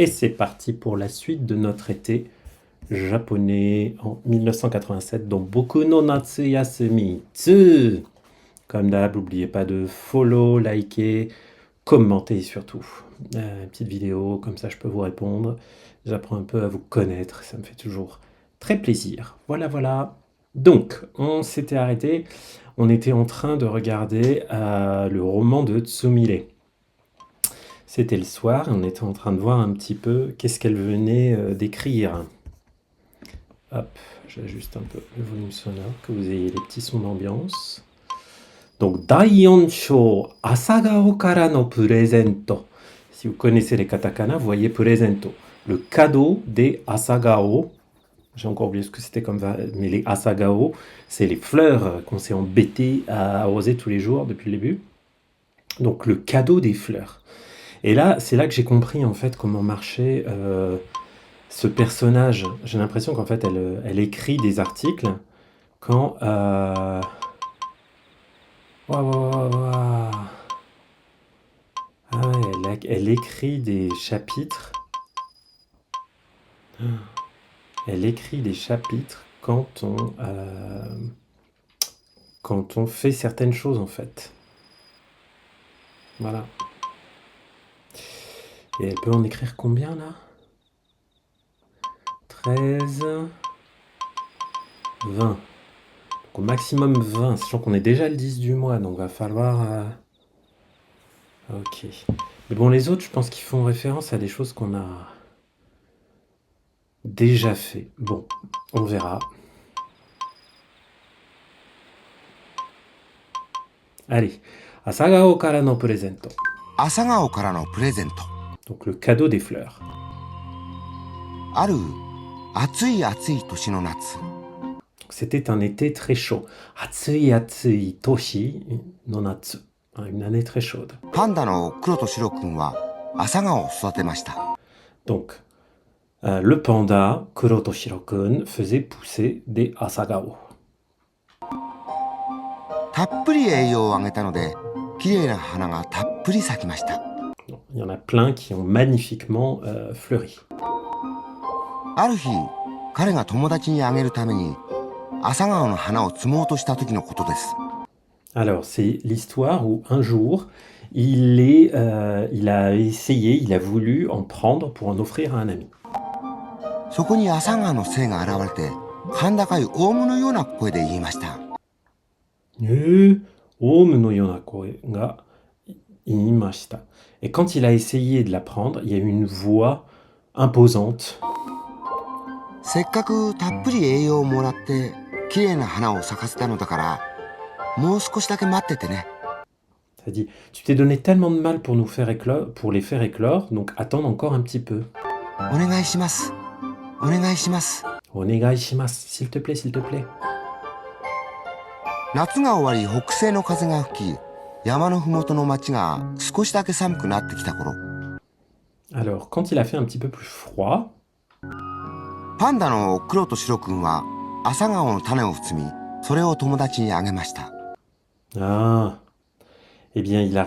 Et c'est parti pour la suite de notre été japonais en 1987 dans Boku no Natsu Yasumitsu. Comme d'hab, n'oubliez pas de follow, liker, commenter surtout. Petite vidéo, comme ça je peux vous répondre. J'apprends un peu à vous connaître, ça me fait toujours très plaisir. Voilà, voilà. Donc, on s'était arrêté, on était en train de regarder le roman de Tsumire. C'était le soir et on était en train de voir un petit peu qu'est-ce qu'elle venait d'écrire. Hop, j'ajuste un peu le volume sonore, que vous ayez les petits sons d'ambiance. Donc, Daiyonsho Asagao kara no presento. Si vous connaissez les katakana, vous voyez presento. Le cadeau des Asagao. J'ai encore oublié ce que c'était comme... Mais les Asagao, c'est les fleurs qu'on s'est embêté à arroser tous les jours depuis le début. Donc, le cadeau des fleurs. Et là, c'est là que j'ai compris en fait comment marchait ce personnage. J'ai l'impression qu'en fait, elle écrit des articles quand... Waouh, waouh, waouh. Ah ouais, elle écrit des chapitres. Elle écrit des chapitres quand on fait certaines choses en fait. Voilà. Et elle peut en écrire combien là 13, 20. Donc au maximum 20, sachant qu'on est déjà le 10 du mois, donc va falloir... Ok. Mais bon, les autres, je pense qu'ils font référence à des choses qu'on a déjà fait. Bon, on verra. Allez. Asagao kara no presento. 朝顔からのプレゼント。 Donc le cadeau des fleurs. ある暑い暑い年の夏、 C'était un été très chaud. Atsui atsui toshi no natsu. Une année très chaude. パンダの黒とシロくんは朝顔を育てました。 Donc, le panda, Kuroto Shirokun, faisait pousser des asagao. たっぷり栄養をあげたので、綺麗な花がたっぷり咲きました。 Il y en a plein qui ont magnifiquement fleuri. ある日、彼が友達にあげるために朝顔の花を摘もうとした時のことです。 Alors, c'est l'histoire où un jour, il a essayé, il a voulu en prendre pour en offrir à un ami. そこに朝顔の精が現れて、甲高いオウムのような声で言いました。 Omu no yonako ga imashita. Et quand il a essayé de la prendre, il y a eu une voix imposante. せっかくたっぷり栄養をもらって綺麗な花を咲かせたのだから、もう少しだけ待っててね。 Ça dit, tu t'es donné tellement de mal pour nous faire éclore, pour les faire éclore, donc attendre encore un petit peu. お願いします。お願いします。 Onegai shimasu, s'il te plaît, s'il te plaît. 夏が終わり北西の風が吹き、山のふもとの町が少しだけ寒くなってきた頃、 Alors, quand il a fait un petit peu plus froid, パンダの黒と白くんは朝顔の種を摘み、それを友達にあげました。 ah, eh bien, il a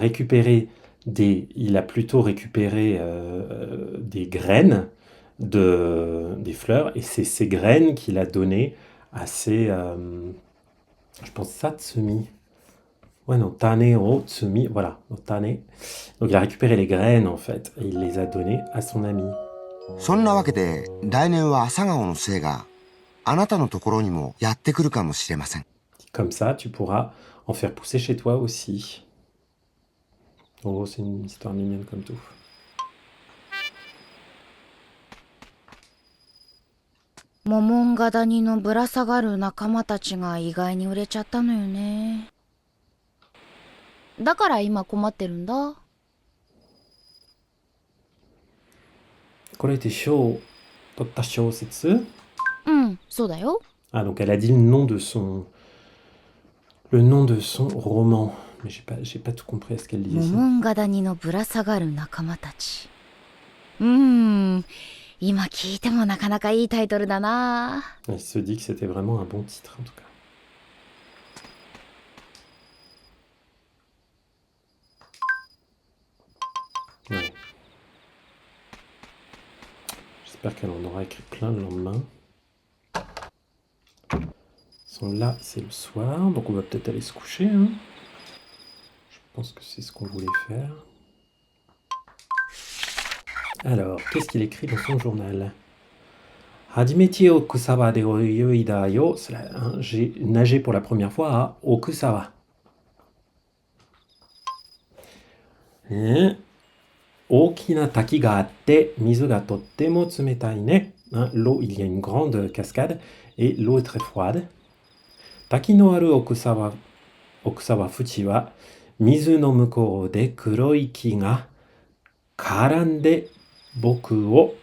plutôt récupéré des graines des fleurs, et c'est ces graines qu'il a données à je pense, Satsumi. Ouais, non, Tane o Tsumi, voilà, no Tane. Donc il a récupéré les graines en fait, et il les a données à son ami. そんなわけで来年は朝顔の精があなたのところにもやってくるかもしれません。 Comme ça, tu pourras en faire pousser chez toi aussi. En gros, c'est une histoire mignonne comme tout. モモンガ谷のぶら下がる仲間たちが意外に売れちゃったのよね。だから今困ってるんだ。これって賞取った小説？うん、そうだよ。 Ah, donc elle a dit le nom de son roman. Mais j'ai pas tout compris à ce qu'elle モ disait モ ça. ンガ谷のぶら下がる仲間たち。今聞いてもなかなかいいタイトルだな。 Elle se dit que c'était vraiment un bon titre en tout cas. Ouais. J'espère qu'elle en aura écrit plein le lendemain. Là, c'est le soir, donc on va peut-être aller se coucher. Hein. Je pense que c'est ce qu'on voulait faire. Alors, qu'est-ce qu'il écrit dans son journal? Hajimeti Okusawa de oyuida yo. J'ai nagé pour la première fois à Okusawa. Okina taki ga atte, mizu ga tottemo tsumetai ne. L'eau, il y a une grande cascade et l'eau est très froide. Taki no aru Okusawa fuchi wa mizu no mukou de kuroi ki ga karande boku o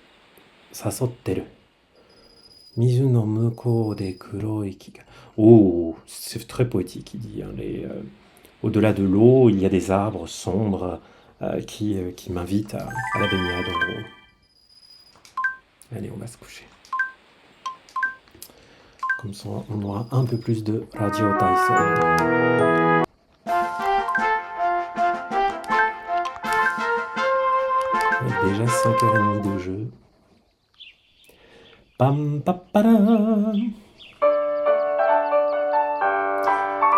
sasotteru. Mizu no mukou de kuroi ki ga. Oh, c'est très poétique, il dit. Hein, au-delà de l'eau, il y a des arbres sombres qui m'invitent à la baignade en gros. Allez, on va se coucher. Comme ça, on aura un peu plus de Radio Taiso. Déjà 5h30 de jeu. Pam paparam.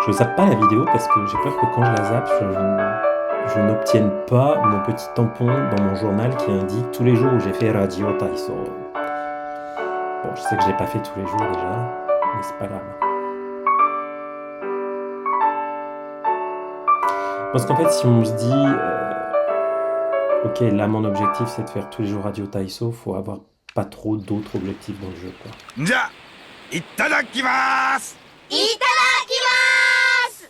Je zappe pas la vidéo parce que j'ai peur que quand je la zappe, je n'obtienne pas mon petit tampon dans mon journal qui indique tous les jours où j'ai fait Radio Taiso. Bon, je sais que je l'ai pas fait tous les jours déjà. Mais c'est pas grave. Parce qu'en fait, si on se dit, ok, là mon objectif c'est de faire tous les jours Radio Taiso, faut avoir pas trop d'autres objectifs dans le jeu, quoi. Ja, itadakimasu! Itadakimasu!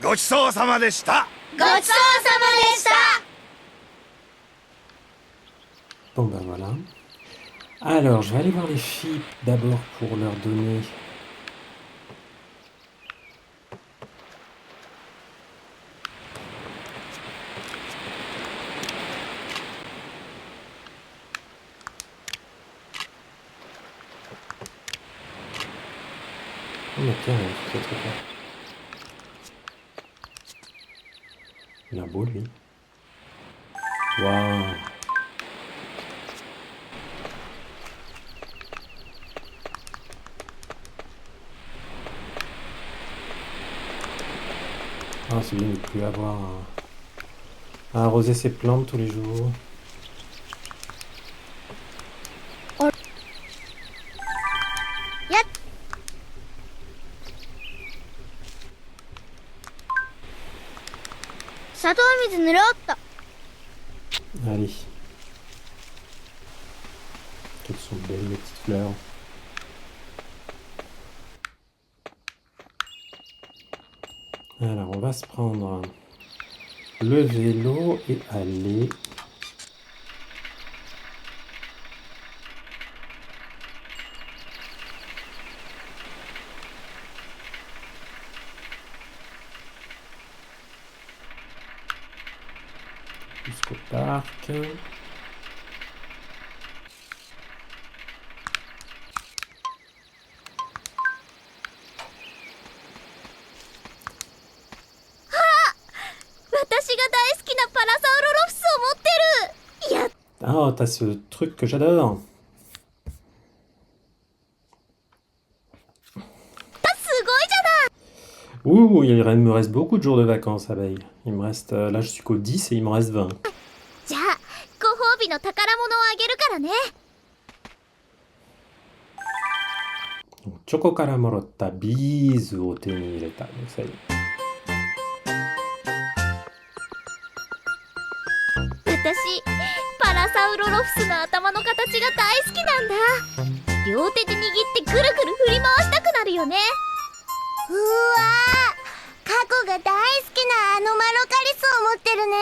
Gochisou-sama deshita! Gochisou-sama deshita! Bon ben voilà. Alors, je vais aller voir les filles d'abord pour leur donner... Oh mais tiens, c'est trop fort. Il a beau lui. Waouh. Ah, c'est bien de ne plus avoir à arroser ses plantes tous les jours. Allez. Quelles sont belles les petites fleurs. Alors, on va se prendre le vélo et aller... jusqu'au parc. Ah, t'as ce truc que j'adore. Ouh, il me reste beaucoup de jours de vacances, abeille. Il me reste... là, je suis qu'au 10 et il me reste 20. Donc, Choco kara morotta bizu o te ni ireta. Donc, ça y est. 私パラサウロロフスの頭の形が大好きなんだ。両手で握ってぐるぐる振り回したくなるよね。うわー、過去が大好きなあのマロカリスを持ってるね。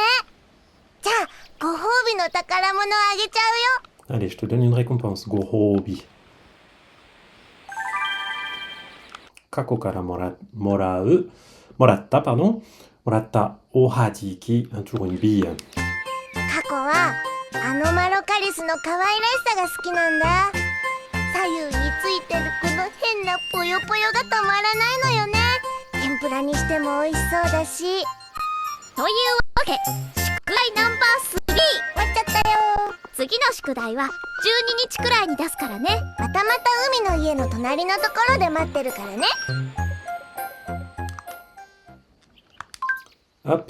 じゃあご褒美の宝物あげちゃうよ。 Allez, je te donne une récompense. Gohobi. Kako kara moratta, pardon. Moratta ohajiki, toujours une bille. 過去はあのマロカリスの可愛らしさが好きなんだ。左右についてるこの変なぽよぽよが止まらないのよね。天ぷらにしても美味しそうだし。というわけで宿題ナンバー3終わっちゃったよ。次の宿題は12日くらいに出すからね。また海の家の隣のところで待ってるからね。Hop.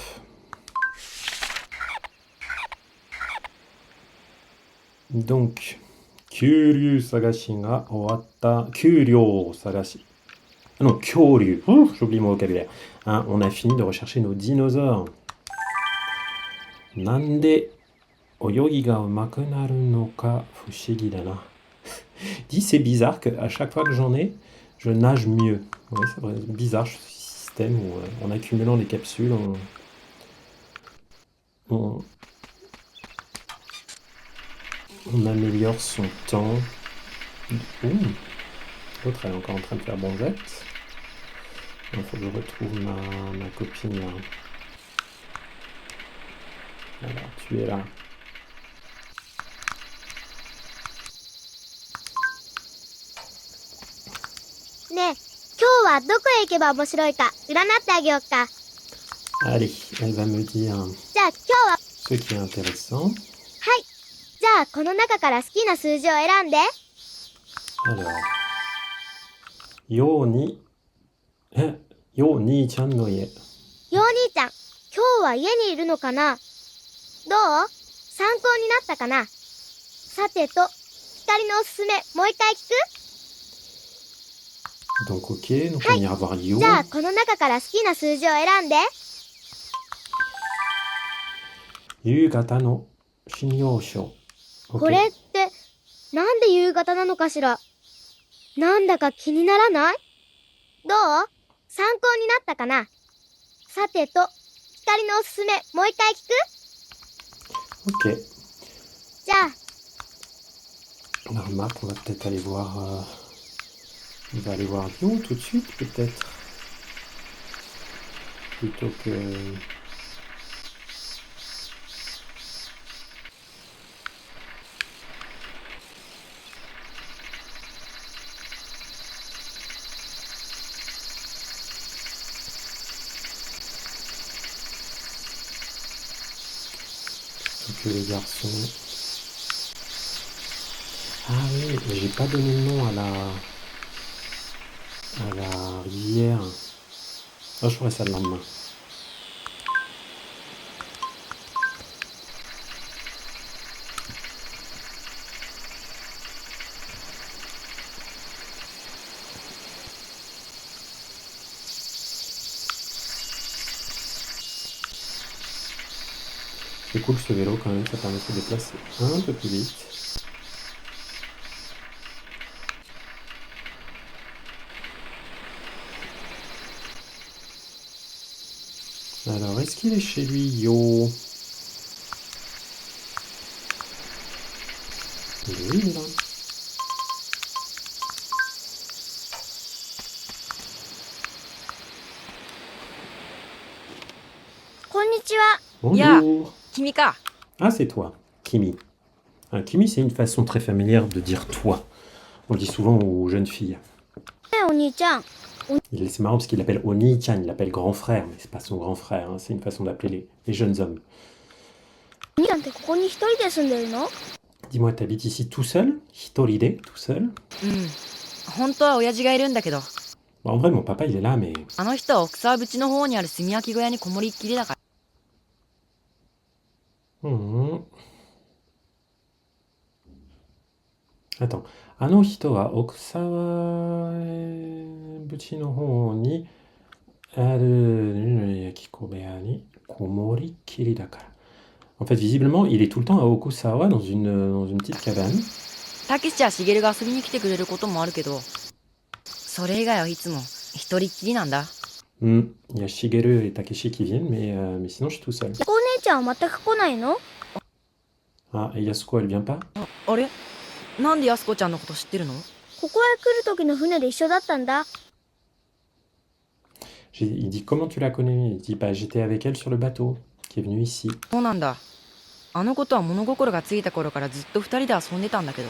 Donc, Kyuryu Sagashi ga owatta. Kyuryo Sagashi. Ah non, Kyoryu. J'oublie mon vocabulaire. Hein, on a fini de rechercher nos dinosaures. Nande oyogi ga umaku naru no ka fushigi da na. Dis, c'est bizarre qu'à chaque fois que j'en ai, je nage mieux. Ouais, c'est vrai, bizarre ce système où en accumulant des capsules, on améliore son temps. Ouh, l'autre elle est encore en train de faire bonzette. Il faut que je retrouve ma copine là. Alors, tu es là. ねえ、今日はどこへ行けば面白いか占ってあげようか。 Allez, elle va me dire じゃあ今日は ce qui est intéressant. はい。じゃあこの中から好きな数字を選んで。 Alors, Yo ni chan no ie. よお兄ちゃん、今日は家にいるのかな？どう？参考になったかな？さてと、光のおすすめ、もう一回聞く？ Donc ok, donc on ira voir Yo. じゃあこの中から好きな数字を選んで。 Yugata no Shinyosho. これってなんで夕方なのかしら？なんだか気にならない？どう？参考になったかな？さてと、光のおすすめ、もう一回聞く？ Ok. じゃあ、 On remarque, on va peut-être aller voir. On va aller voir Yo tout de suite, peut-être. Plutôt que. Plutôt que les garçons. Ah oui, mais j'ai pas donné le nom à la rivière. Oh, je ferai ça le lendemain. C'est cool ce vélo quand même, ça permet de se déplacer un peu plus vite. Alors, est-ce qu'il est chez lui, Yo? Oui, il est là. Bonjour. 君か。 Ah, c'est toi, Kimi. Kimi, c'est une façon très familière de dire toi. On le dit souvent aux jeunes filles. ねえお兄ちゃん、 C'est marrant parce qu'il l'appelle Oni-chan, il l'appelle grand frère, mais c'est pas son grand frère, hein, c'est une façon d'appeler les jeunes hommes. お兄ちゃんってここに一人で住んでるの？ Dis-moi, t'habites ici tout seul? Hitoride, tout seul? 本当は親父がいるんだけど、 Bon, en vrai, mon papa, il est là, mais... あの人は奥沢淵の方にある炭焼き小屋にこもりっきりだから。 Attends. あの人は奥沢淵の方にある焼き小部屋にこもりっきりだから。En fait, visiblement, il est tout le temps à Okusawa dans une petite cabane. たけしやしげるが遊びに来てくれることもあるけど、それ以外はいつも一人っきりなんだ。Il y a Shigeru et Takeshi qui viennent, mais sinon je suis tout seul. お姉ちゃんは全く来ないの？ Ah, et Yasuko, elle vient pas? あれ、なんでやすこちゃんのこと知ってるの？ここへ来る時の船で一緒だったんだ。 Il dit comment tu la connais? Il dit bah j'étais avec elle sur le bateau qui est venu ici. そうなんだ。あの子とは物心がついた頃からずっと二人で遊んでたんだけど、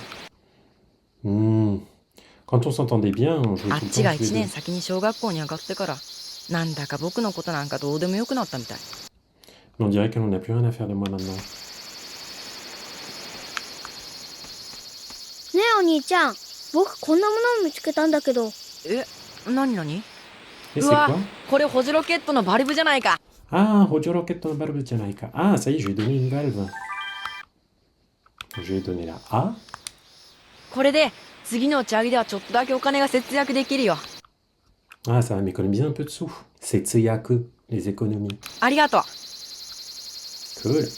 Quand on s'entendait bien, on jouait あっ tout le ち temps が tous les 1 deux. 年先に小学校に上がってから、なんだか僕のことなんかどうでもよくなったみたい。 Mais on dirait qu'elle en a plus rien à faire de moi maintenant. お兄ちゃん、僕こんなものを見つけたんだけど。なになに？ Et う c'est わ quoi? これ補助ロケットのバルブじゃないか。 Ah, Roger Rocket no Barbe Janaika. Ah, ça y est, je lui ai donné une valve. Je lui ai donné la A. これで次の打ち上げではちょっとだけお金が節約できるよ。 Ah, ça va m'économiser un peu de sous. C'est Tsuyaku, les économies. ありがとう。 Cool.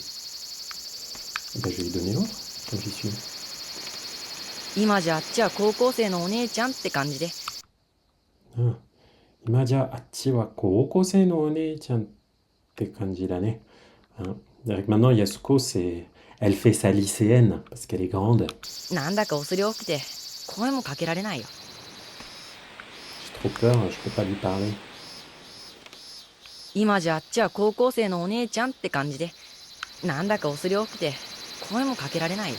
Ben, je vais lui donner l'autre, comme j'y suis. 今じゃあっちは高校生のお姉ちゃんって感じで。 Ah. Imaja Achi wa koukosei no onei-chan te kanji da ne. Hein. C'est-à-dire que maintenant, Yasuko, elle fait sa lycéenne, parce qu'elle est grande. なんだか恐れ多くて声もかけられないよ。 J'ai trop peur, je peux pas lui parler. 今じゃあっちは高校生のお姉ちゃんって感じで、なんだか恐れ多くて声もかけられないよ。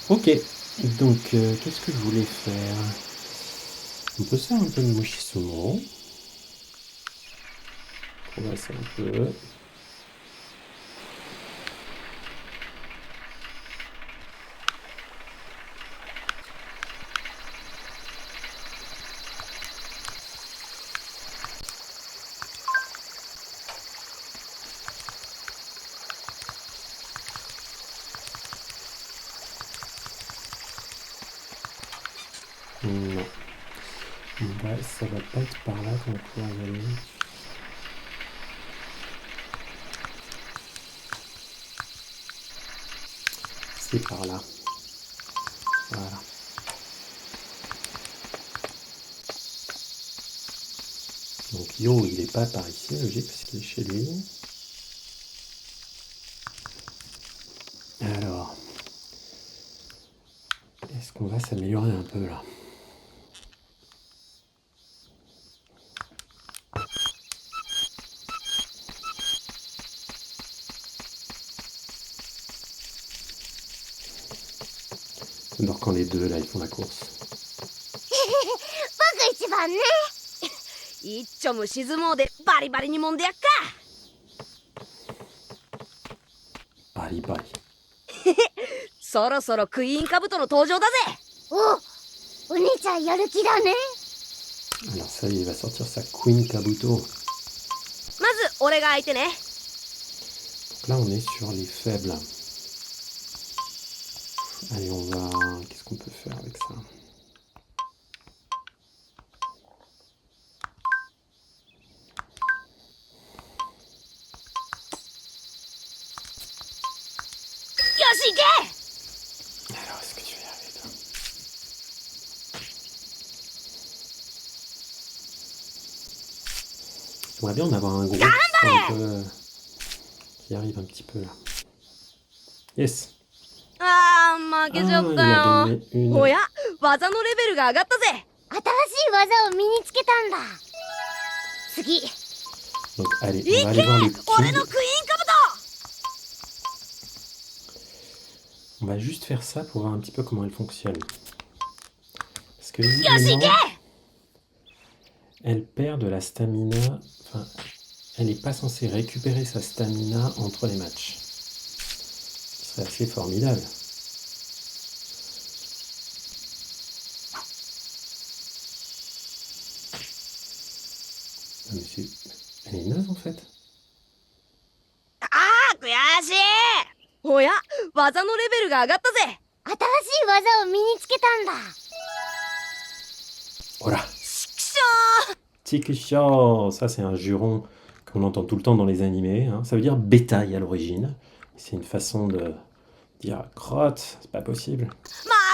Ok, donc qu'est-ce que je voulais faire? On peut se faire un peu de Mushisumo. Progresser un peu. Non. Ça va pas être par là qu'on va pouvoir y aller. C'est par là. Voilà. Donc Yo, il est pas par ici, logique, parce qu'il est chez lui. Alors, est-ce qu'on va s'améliorer un peu là? J'adore quand les deux là ils font la course. 僕一番ね。一丁無し相撲でバリバリに揉んでやっか。バリバリ。そろそろクイーンカブトの登場だぜ。お兄ちゃんやる気だね。 Alors ça y est, il va sortir sa Queen Kabuto. まず俺が相手ね。 Donc là on est sur les faibles. Allez, on va... Qu'est-ce qu'on peut faire avec ça? Alors, est-ce que tu vas y arriver, toi? J'aimerais bien en avoir un gros qui arrive un petit peu là. Yes! あー負けちゃった il a よ。 gagné une. おや技のレベルが上がったぜ。新しい技を身につけたんだ。次。 Donc allez, on va aller voir le 俺の king. クイーンカブト。 On va juste faire ça pour voir un petit peu comment elle fonctionne. Parce que visiblement, elle perd de la stamina. Enfin, elle n'est pas censée récupérer sa stamina entre les matchs. Ce serait assez formidable. Ah, mais elle est naze en fait. あー悔しい。おや技のレベルが上がったぜ。新しい技を身につけたんだ。 Voilà. ちくしょー。 Chikusho, ça c'est un juron qu'on entend tout le temps dans les animés. Hein. Ça veut dire bétail à l'origine. C'est une façon de dire crotte, c'est pas possible. 負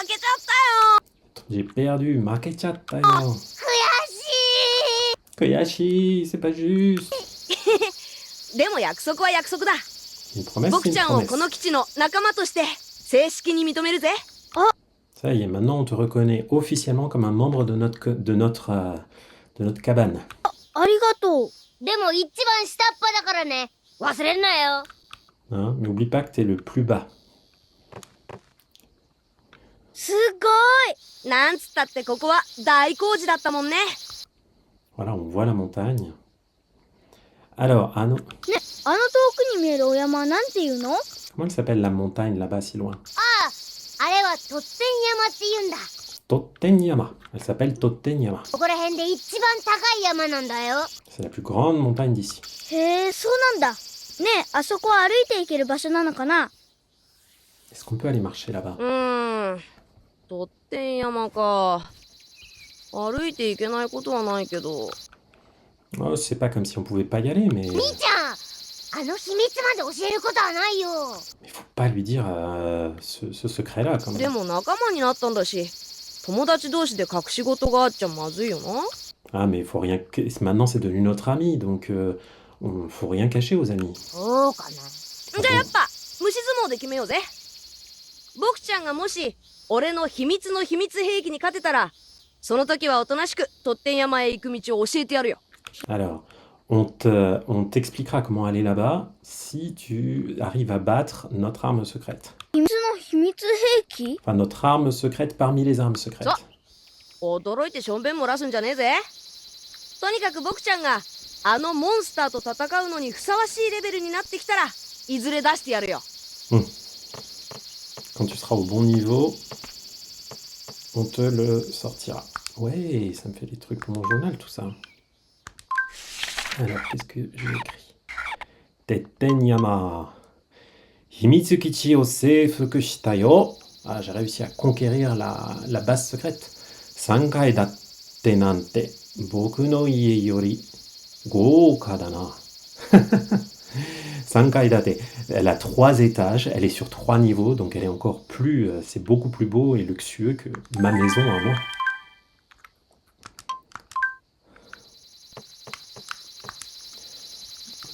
けちゃったよ。 J'ai perdu, makechatta yo. 悔しい。 Koyashi, c'est pas juste. でも約束は約束だ。 Une promesse, 僕 c'est ち une ゃんをこ promesse. の基地の仲間として正式に認めるぜ。 Ça y est, maintenant on te reconnaît officiellement comme un membre de notre cabane. ありがとう。でも一番下っ端だからね。忘れんなよ。 Hein. N'oublie pas que t'es le plus bas. すごい。なんつったってここは大工事だったもんね。 Voilà, on voit la montagne. Alors, ah non. あの遠くに見えるお山はなんていうの？ Comment elle s'appelle la montagne là-bas si loin? あれはトッテン山って言うんだ。 Tottenyama. Elle s'appelle Tottenyama. ここら辺で一番高い山なんだよ。 C'est la plus grande montagne d'ici. へえ、そうなんだ。ねえ、あそこは歩いて行ける場所なのかな？ Est-ce qu'on peut aller marcher là-bas? とってん山か。歩いて行けないことはないけど。Oh, c'est pas comme si on pouvait pas y aller, mais... 兄ちゃん、あの秘密まで教えることはないよ。 Il faut pas lui dire ce secret-là, quand で même. も仲間になったんだし、友達同士で隠し事があっちゃまずいよな。 Ah, mais il faut rien... Maintenant, c'est devenu notre ami, donc... faut rien cacher aux amis. そうかな。じゃあやっぱ虫相撲で決めようぜ。僕ちゃんがもし俺の秘密の秘密兵器に勝てたら、その時はおとなしくとってん山へ行く道を教えてやるよ。 Alors, on t'expliquera comment aller là-bas si tu arrives à battre notre arme secrète. 秘密の秘密兵器？ Enfin, notre arme secrète parmi les armes secrètes. Ça. 驚いてしょんべん漏らすんじゃねえぜ。とにかく僕ちゃんがあのモンスターと戦うのにふさわしいレベルになってきたら、いずれ出してやるよ。Quand tu seras au bon niveau, on te le sortira. Ouais, ça me fait des trucs pour mon journal, tout ça. Alors, qu'est-ce que j'ai écrit? Tettenyama. Himitsukichi o seifuku shita yo. Ah, j'ai réussi à conquérir la base secrète. Sankai datte nante. Boku no ie yori gouka da na. Sankai datte. Elle a 3 étages, elle est sur 3 niveaux, donc elle est encore plus... c'est beaucoup plus beau et luxueux que ma maison à moi.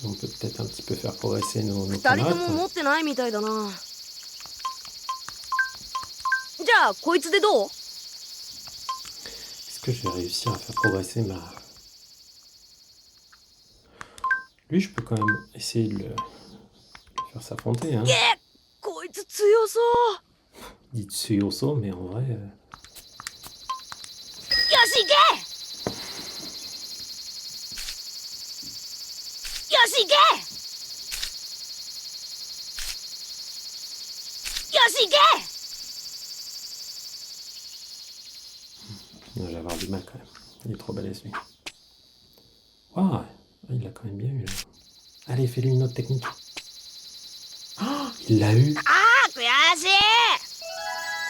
On peut peut-être un petit peu faire progresser nos 二人とも tomates. 持ってないみたいだな。じゃあこいつでどう？ Est-ce que je vais réussir à faire progresser ma... Lui, je peux quand même essayer de le faire s'affronter. Hein. こいつ強そう。 Il dit Tsuyoso, mais en vrai... よし行け！よし行け！よし行け！ Je vais avoir du mal quand même. Il est trop balèze lui. Waouh, il l'a quand même bien eu là. Allez, fais-lui une autre technique. Oh, il l'a eu. ああ悔しい。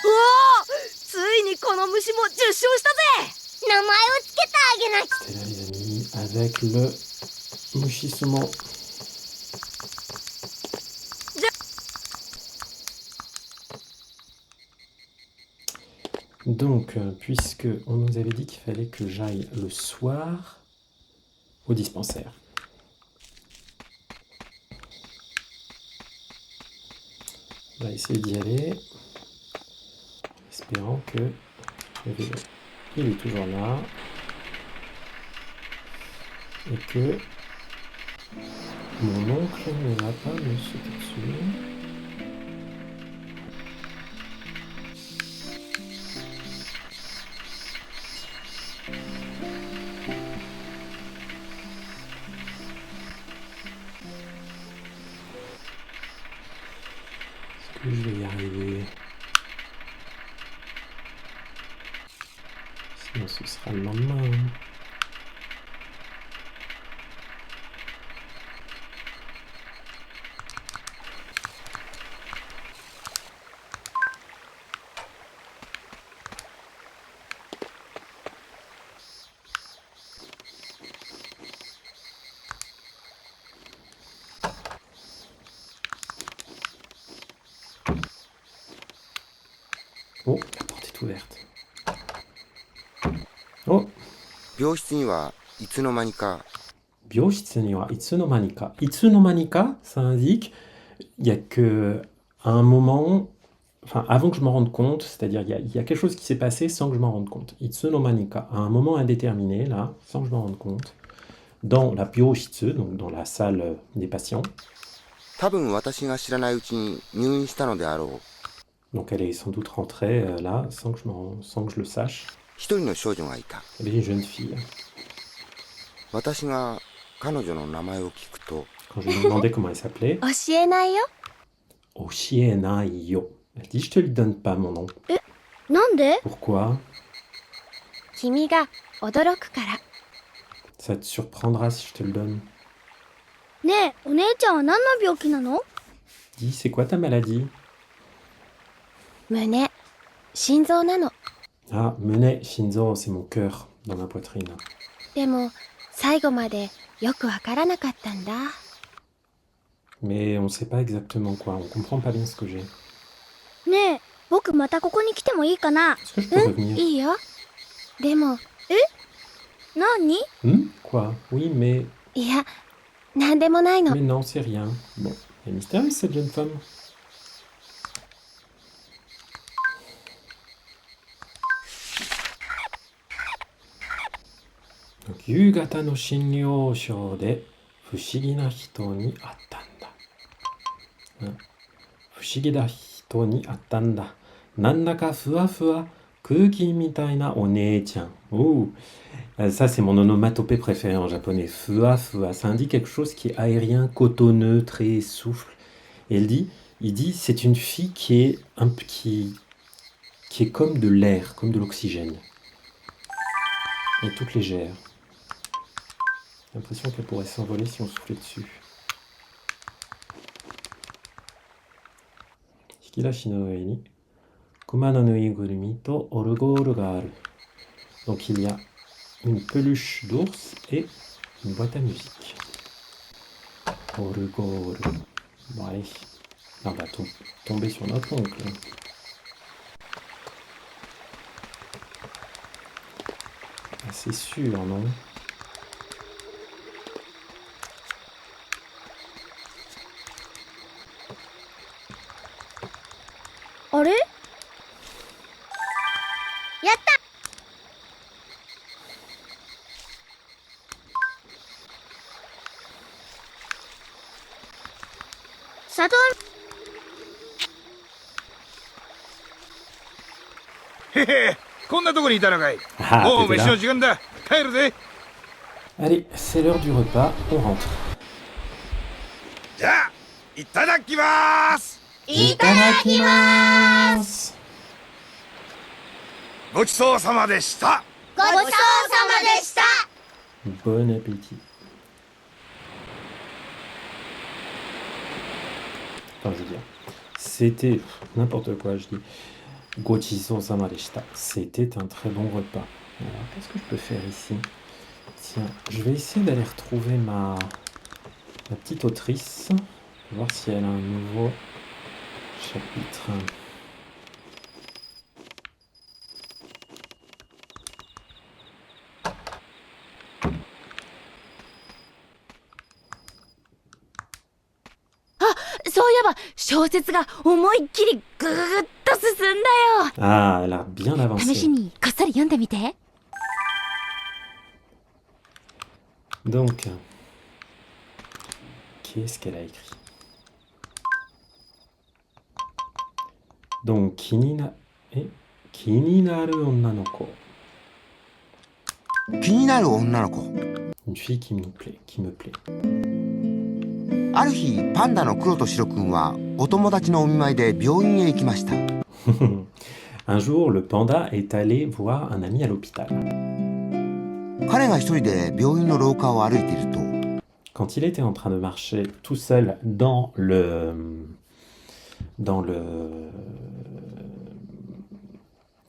おお、ついにこの虫も受賞したぜ。名前をつけてあげなきゃ。 C'était là les amis, avec le Mushisumo. Donc, puisque on nous avait dit qu'il fallait que j'aille le soir au dispensaire. On va essayer d'y aller, espérant que il est toujours là et que mon oncle ne va pas me sauter dessus. Est-ce que je vais y arriver? Sinon ce sera le lendemain. Hein. Oh, la porte est ouverte. Oh, 病室にはいつの間にか Byoshitsu ni wa itsunomanika. Itsunomanika, ça indique il y a que à un moment, enfin avant que je m'en rende compte, c'est-à-dire il y a quelque chose qui s'est passé sans que je m'en rende compte. Itsunomanika, à un moment indéterminé, là, sans que je m'en rende compte, dans la Byoshitsu, donc dans la salle des patients. 多分私が知らないうちに入院したのであろう Donc elle est sans doute rentrée là, sans que je le sache. 一人の少女がいた Il y avait une jeune fille. 私が彼女の名前を聞くと Quand je lui ai demandé comment elle s'appelait, 教えないよ。 Oshienai-yo. Elle dit, je te lui donne pas mon nom. なんで？ Pourquoi? 君が驚くから。 Ça te surprendra si je te le donne. ねえ、お姉ちゃんは何の病気なの？ Dis, c'est quoi ta maladie? 胸、心臓なの。 Ah, Menet Shinzo, c'est mon cœur dans ma poitrine. でも、最後までよくわからなかったんだ。 Mais on sait pas exactement quoi, on comprend pas bien ce que j'ai. ねえ、僕またここに来てもいいかな？ Est-ce que je peux revenir? いいよ。でも、何？ Quoi? Oui, mais... いや、なんでもないの。 Mais non, c'est rien. Bon, elle est mystérieuse cette jeune femme. Donc, Yugata no Shinryōshō de fushigi na hito ni attan da. Fushigi na hito ni attan da. Nandaka fuwa-fuwa, kuki mitai na onee-chan. Ouh. Ça, c'est mon onomatopée préférée en japonais. Fuwa-fuwa. Ça indique quelque chose qui est aérien, cotonneux, très souffle. Et il dit, c'est une fille qui est qui est comme de l'air, comme de l'oxygène. Et toute légère. J'ai l'impression qu'elle pourrait s'envoler si on soufflait dessus. Hikirashi no ue ni kuma no nuigurumi to orugōru ga aru. Donc il y a une peluche d'ours et une boîte à musique. Orugōru. Bon allez, on va tomber sur notre oncle. Ah, c'est sûr, non? Allez? やった！佐藤へへ、こんなとこにいたのかい。 Ah, もう t'étais 飯 là. の時間だ。帰るぜ。 Allez, c'est l'heure du repas, on rentre. じゃあ、いただきます。Itadakimasu! ごちそうさまでした。ごちそうさまでした。 Bon appétit. Enfin, je veux dire, c'était n'importe quoi, je dis. Gochiso-sama deshita. C'était un très bon repas. Alors, qu'est-ce que je peux faire ici? Tiens, je vais essayer d'aller retrouver ma petite autrice. Voir si elle a un nouveau chapitre. Ah, そういえば小説が思いっきりぐーっと進んだよ。 Ah, elle a bien 試 avancé. しにこっそり読んでみて。 Donc, qu'est-ce qu'elle a écrit? Donc, Kininaru Onnanoko. 気になる女の子。 Une fille qui me plaît, qui me plaît. ある日パンダの黒と白くんはお友達のお見舞いで病院へ行きました。 Un jour, le panda est allé voir un ami à l'hôpital. 彼が一人で病院の廊下を歩いていると、 Quand il était en train de marcher tout seul dans le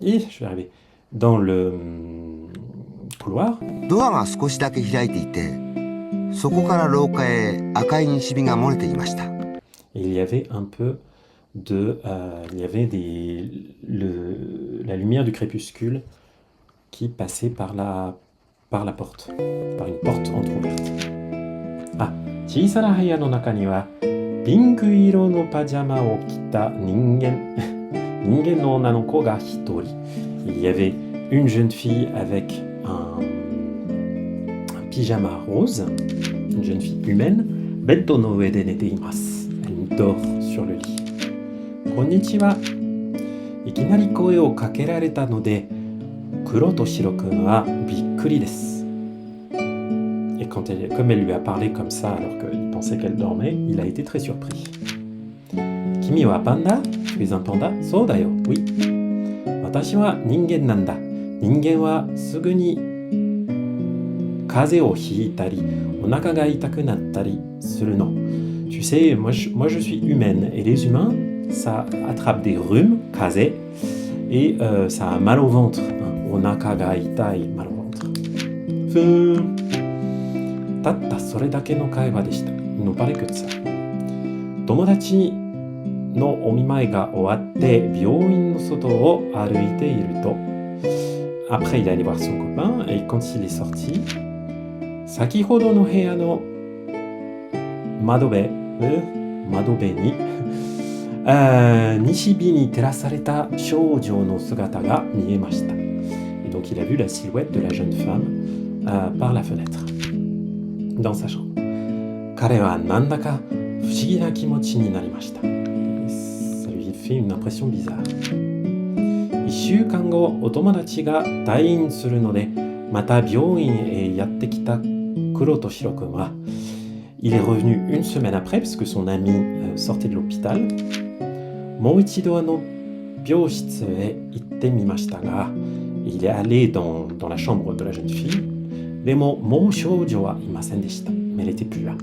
je vais arriver. Dans le couloir, ドアが少しだけ開いていて、そこから廊下へ赤い西日が漏れていました。 il y avait un peu de il y avait la lumière du crépuscule qui passait par la porte, par une porte entrouverte. Ah, 小さな部屋の中にはピンク色のパジャマを着た人間の女の子が一人。Il y avait une jeune fille avec un pyjama rose, une jeune fille humaine. Beddo no ue de nete imasu. Elle dort sur le lit. Konnichiwa. いきなり声をかけられたので、黒と白くんはびっくりです。Et comme elle lui a parlé comme ça alors qu'il pensait qu'elle dormait, il a été très surpris. Kimi wa panda? Tu es un panda? So da yo, oui. Watashi wa ningen nanda. Ningen wa sugu ni kaze o hiitari, onaka ga itaku nattari suru no. Tu sais, moi je suis humaine et les humains, ça attrape des rhumes, kaze, et ça a mal au ventre. Onaka ga itai, mal au ventre. Tatta sore dake no kaiwa deshita. Ils n'ont parlé que de ça. Tomodachi no omimae ga owatte, byouin no soto o aruite iru to. Après, il est allé voir son copain, et quand il est sorti, Sakihodo no heya no madobe ni nishibi ni terasareta shoujo no sugata ga miemashita. Et donc il a vu la silhouette de la jeune femme par la fenêtre, dans sa chambre. Kare wa nandaka fushigi na kimochi ni narimashita. Ça lui fait une impression bizarre. 1週間後、お友達が退院するので、また病院へやってきた黒と白くんは、il est revenu une semaine après, puisque son ami sortait de l'hôpital. もう一度病室へ行ってみましたが、il est allé dans la chambre de la jeune fille. でも、もう少女はいませんでした。Mais elle était plus là.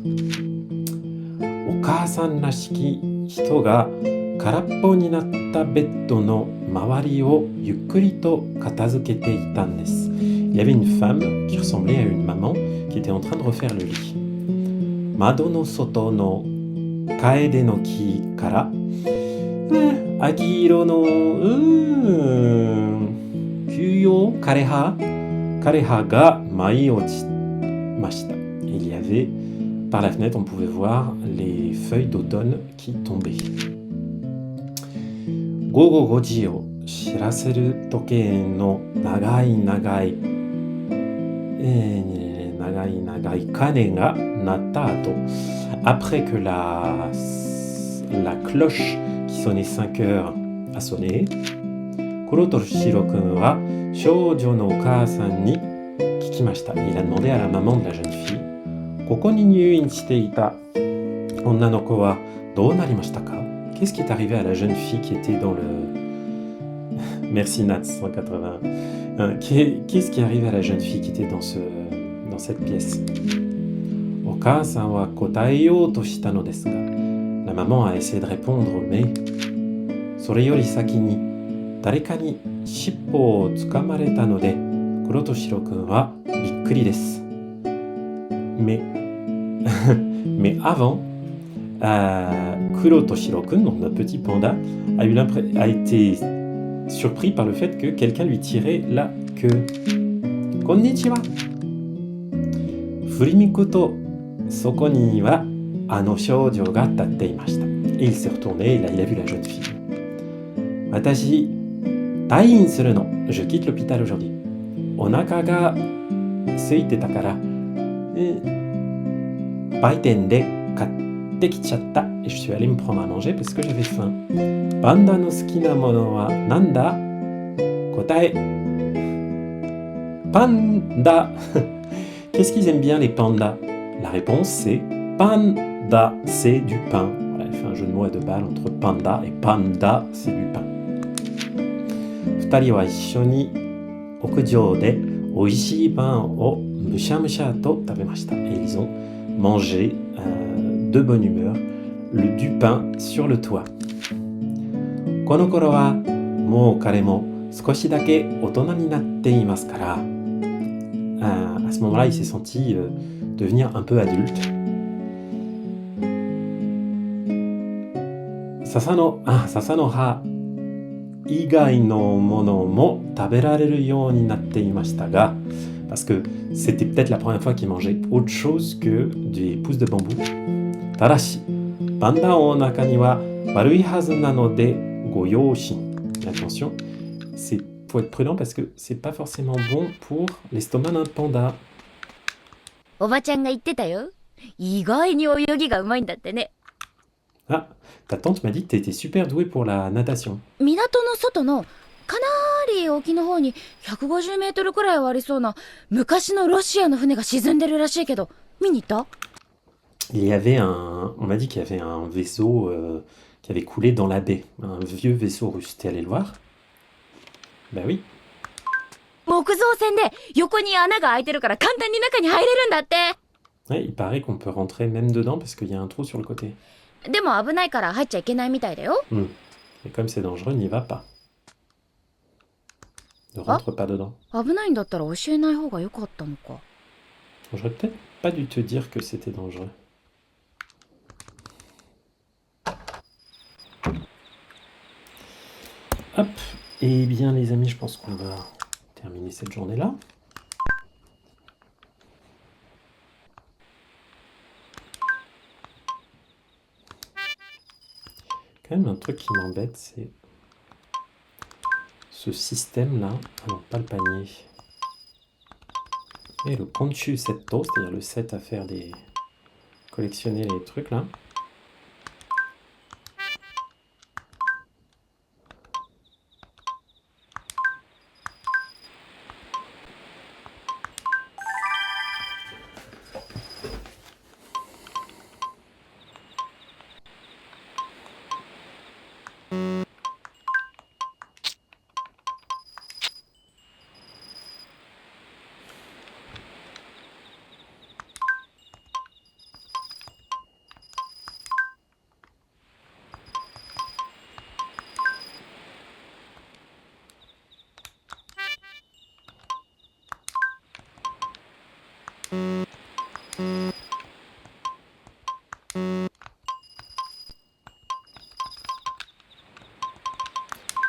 お母さんらしき人が空っぽになったベッドの周りをゆっくりと片付けていたんです。Il y avait une femme qui ressemblait à une maman qui était en train de refaire le lit. 窓の外のカエデの木から秋色の休養枯葉が舞い落ちました。Il y avait, par la fenêtre, on pouvait voir les feuilles d'automne qui tombaient. 午後5時を知らせる時計の長い鐘が鳴った後、après que la cloche qui sonnait 5 heures a sonné, 黒と白くんは少女のお母さんに聞きました。Il a demandé à la maman de la jeune fille, ここに入院していた女の子はどうなりましたか? Qu'est-ce qui est arrivé à la jeune fille qui était dans le... Merci Nat 180. Qu'est-ce qui est arrivé à la jeune fille qui était dans cette pièce? お母さんは答えようとしたのですが、la maman a essayé de répondre, mais それより先に誰かに尻尾をつかまれたので、黒と白くんはびっくりです。Mais avant, Kuro Toshiro-kun, donc notre petit panda, a été surpris par le fait que quelqu'un lui tirait la queue. Konnichiwa. Furimiku to soko ni wa ano shoujo ga tatte imashita. Et il s'est retourné, il a vu la jeune fille. Watashi taiin suru no. Je quitte l'hôpital aujourd'hui. Onaka ga suite takara. Baiten de katte kichatta. Et je suis allé me prendre à manger parce que j'avais faim. Panda no suki na mono wa nanda? Kotae. Panda. Qu'est-ce qu'ils aiment bien les pandas? La réponse c'est panda, c'est du pain. Voilà, il fait un jeu de mots à deux balles entre panda et panda, c'est du pain. Futari wa issho ni okujou de oishii pan o musha to tabemashita. Et ils ont mangé de bonne humeur du pain sur le toit. Kono koro wa mou kare mo sukoshi dake otona ni natte imasu kara. À ce moment-là, il s'est senti devenir un peu adulte. Sasano ha igai no mono mo taberareru you ni natte imashita ga. Parce que c'était peut-être la première fois qu'il mangeait autre chose que des pousses de bambou. Tadashi, panda o naka ni wa warui hazu nano de go youshin. Attention, faut être prudent parce que c'est pas forcément bon pour l'estomac d'un panda. おばちゃんが言ってたよ。意外に泳ぎがうまいんだってね。 Ah, ta tante m'a dit que t'étais super douée pour la natation. 港の外のかなり沖の方に150メートルくらいはありそうな昔のロシアの船が沈んでるらしいけど、見に行った？ Il y avait on m'a dit qu'il y avait un vaisseau qui avait coulé dans la baie, un vieux vaisseau russe. T'es allé le voir? Bah oui. 木造船で横に穴が開いてるから簡単に中に入れるんだって。 Ouais, il paraît qu'on peut rentrer même dedans parce qu'il y a un trou sur le côté. でも危ないから入っちゃいけないみたいだよ。 Et comme c'est dangereux, n'y va pas. Ne rentre pas dedans. 危ないんだったら教えない方が良かったのか。 J'aurais peut-être pas dû te dire que c'était dangereux. Hop. Eh bien, les amis, je pense qu'on va terminer cette journée-là. Quand même un truc qui m'embête, c'est ce système-là. Ah non, pas le panier. Et le Conchu Setto, c'est-à-dire le set à faire des... collectionner les trucs là.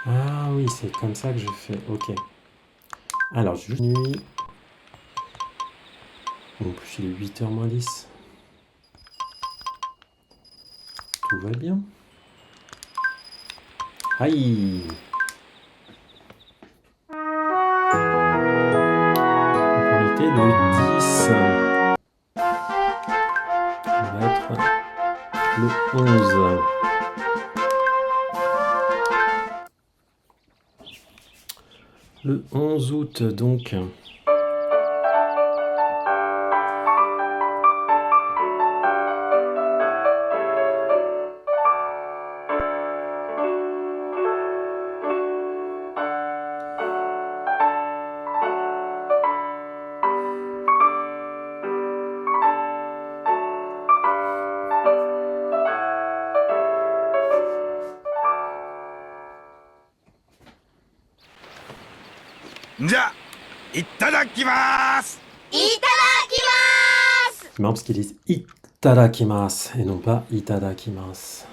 Ah oui, c'est comme ça que je fais. Ok. Alors, juste nuit. En plus, il est 8h moins 10. Tout va bien. Aïe! On était le 10. On va être le 11. Le 11 août, donc.じゃあいただきます。いただきます。 C'est marrant parce qu'ils disent itadakimasu et non pas itadakimasu.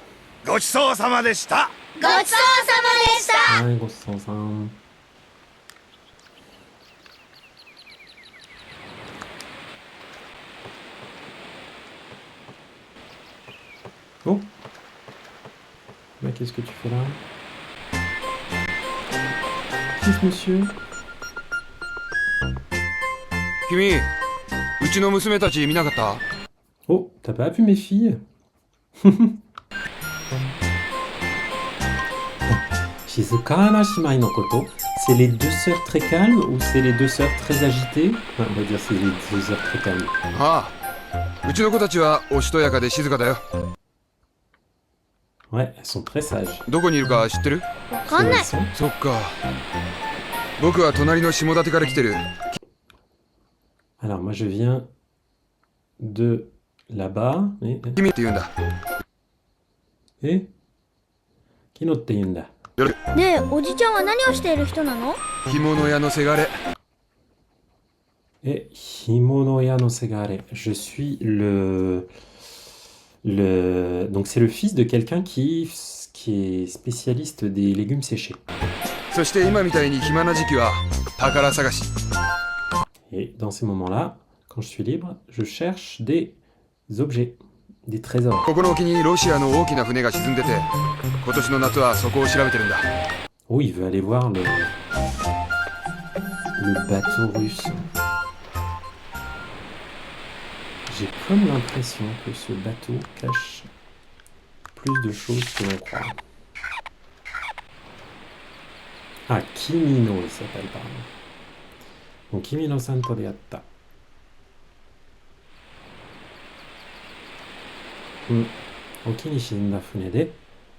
ごちそうさまでした。ごちそうさまでした。はい、ごちそうさん。Oh! Mais qu'est-ce que tu fais là? Qui est ce monsieur? 君、うちの娘たち見なかった？ Oh, t'as pas vu mes filles? Shizukana Shimai no koto, c'est les deux sœurs très calmes ou c'est les deux sœurs très agitées? Enfin, on va dire c'est les deux sœurs très calmes. ああ、うちの子たちはおしとやかで静かだよ。 Ouais, elles sont très sages. どこにいるか知ってる？わかんない。 Elles sont- そっか。僕は隣の下館から来てる。 Alors moi je viens de là-bas. 君って言うんだ。 Et Kinoって言うんだ。ねえ、おじちゃんは何をしている人なの？着物屋のせがれ。 Et Himonoya no Segare. Je suis donc c'est le fils de quelqu'un qui est spécialiste des légumes séchés. そして今みたいに暇な時期は宝探し。 Et dans ces moments-là, quand je suis libre, je cherche des objets, des trésors. ここの沖にロシアの大きな船が沈んでて、今年の夏はそこを調べてるんだ。 Oh, il veut aller voir le bateau russe. J'ai comme l'impression que ce bateau cache plus de choses que l'on croit. Ah, Kimino, il s'appelle, pardon. Donc, Kimino Santo de Atta. 沖に沈んだ船で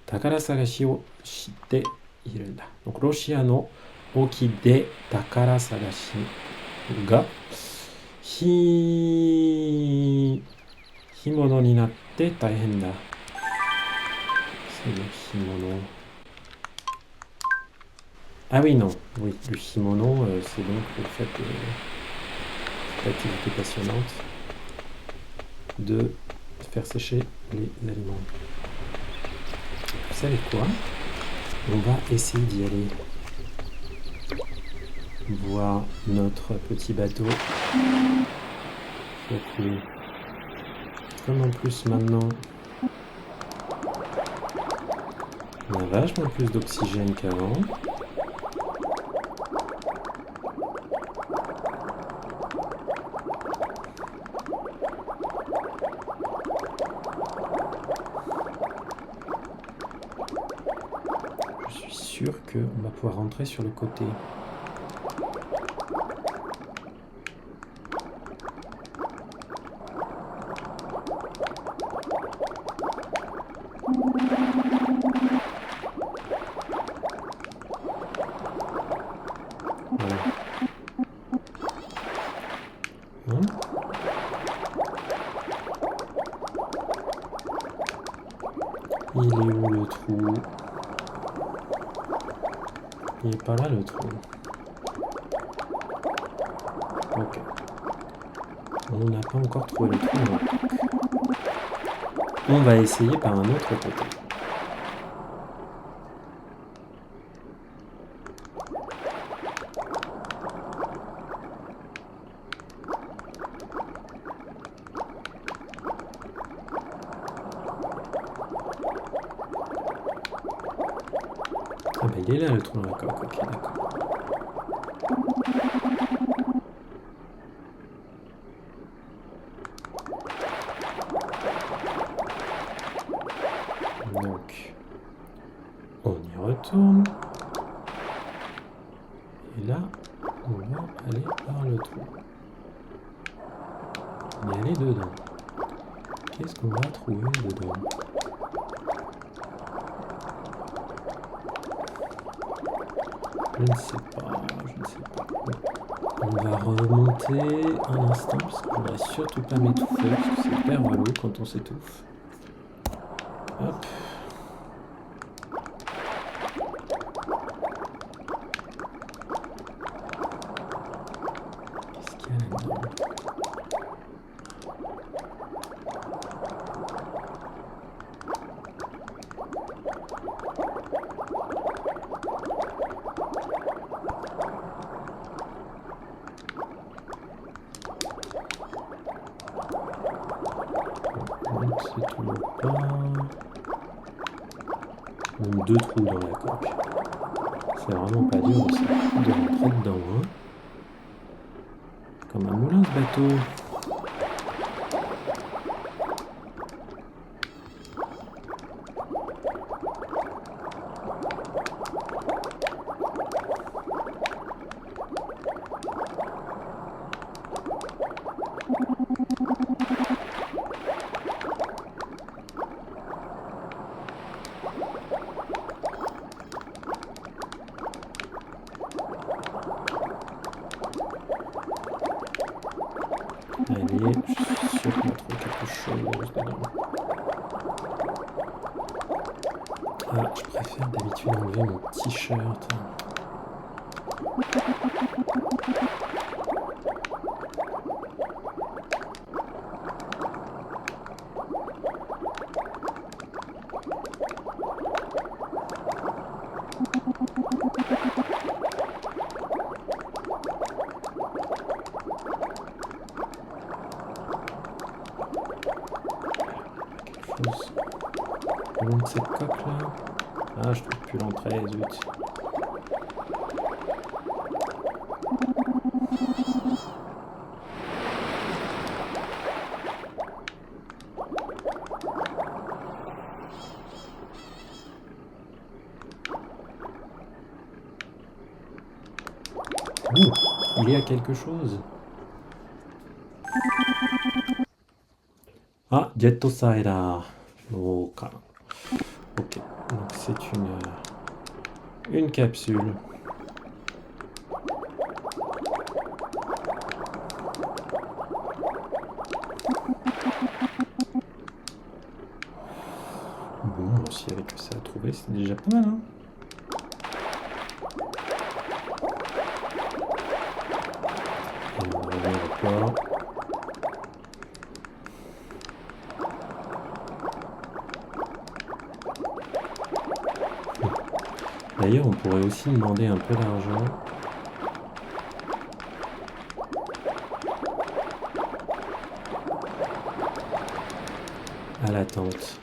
宝探しをしているんだ。Donc, ロシアの沖で宝探しが干物になって大変だ。その干物。Ah oui, non. Oui, le kimono, c'est donc le fait de cette activité passionnante de faire sécher les aliments. Vous savez quoi? On va essayer d'y aller. Voir notre petit bateau. Comme en plus maintenant, on a vachement plus d'oxygène qu'avant. Je suis sûr qu'on va pouvoir rentrer sur le côté. Voilà. Hein? Il est où le trou? Il est pas là le trou. Ok. On n'a pas encore trouvé le trou. Donc. On va essayer par un autre côté. Ah bah il est là le trou dans la coque, ok d'accord. Donc, on y retourne. Et là, on va aller par le trou. On est allé dedans. Qu'est-ce qu'on va trouver dedans? Je ne sais pas. On va remonter un instant, parce qu'on ne va surtout pas m'étouffer, parce que c'est hyper relou quand on s'étouffe. Hop. Qu'est-ce qu'il y a là-dedans? C'est toujours pas... Même deux trous dans la coque. C'est vraiment pas dur aussi de rentrer dedans. Hein. Comme un moulin ce bateau. Allez, je suis sûr qu'on va trouver quelque chose dedans. Ah, je préfère d'habitude enlever mon t-shirt. Le long de cette coque là. Ah, je trouve plus l'entrée, zut. Il y a quelque chose. Ah, Jet Sider. Okan. Ok, donc c'est une capsule. Bon, s'il y avait que ça à trouver, c'est déjà pas mal, hein. Et on revient au port. D'ailleurs, on pourrait aussi demander un peu d'argent. À la tente.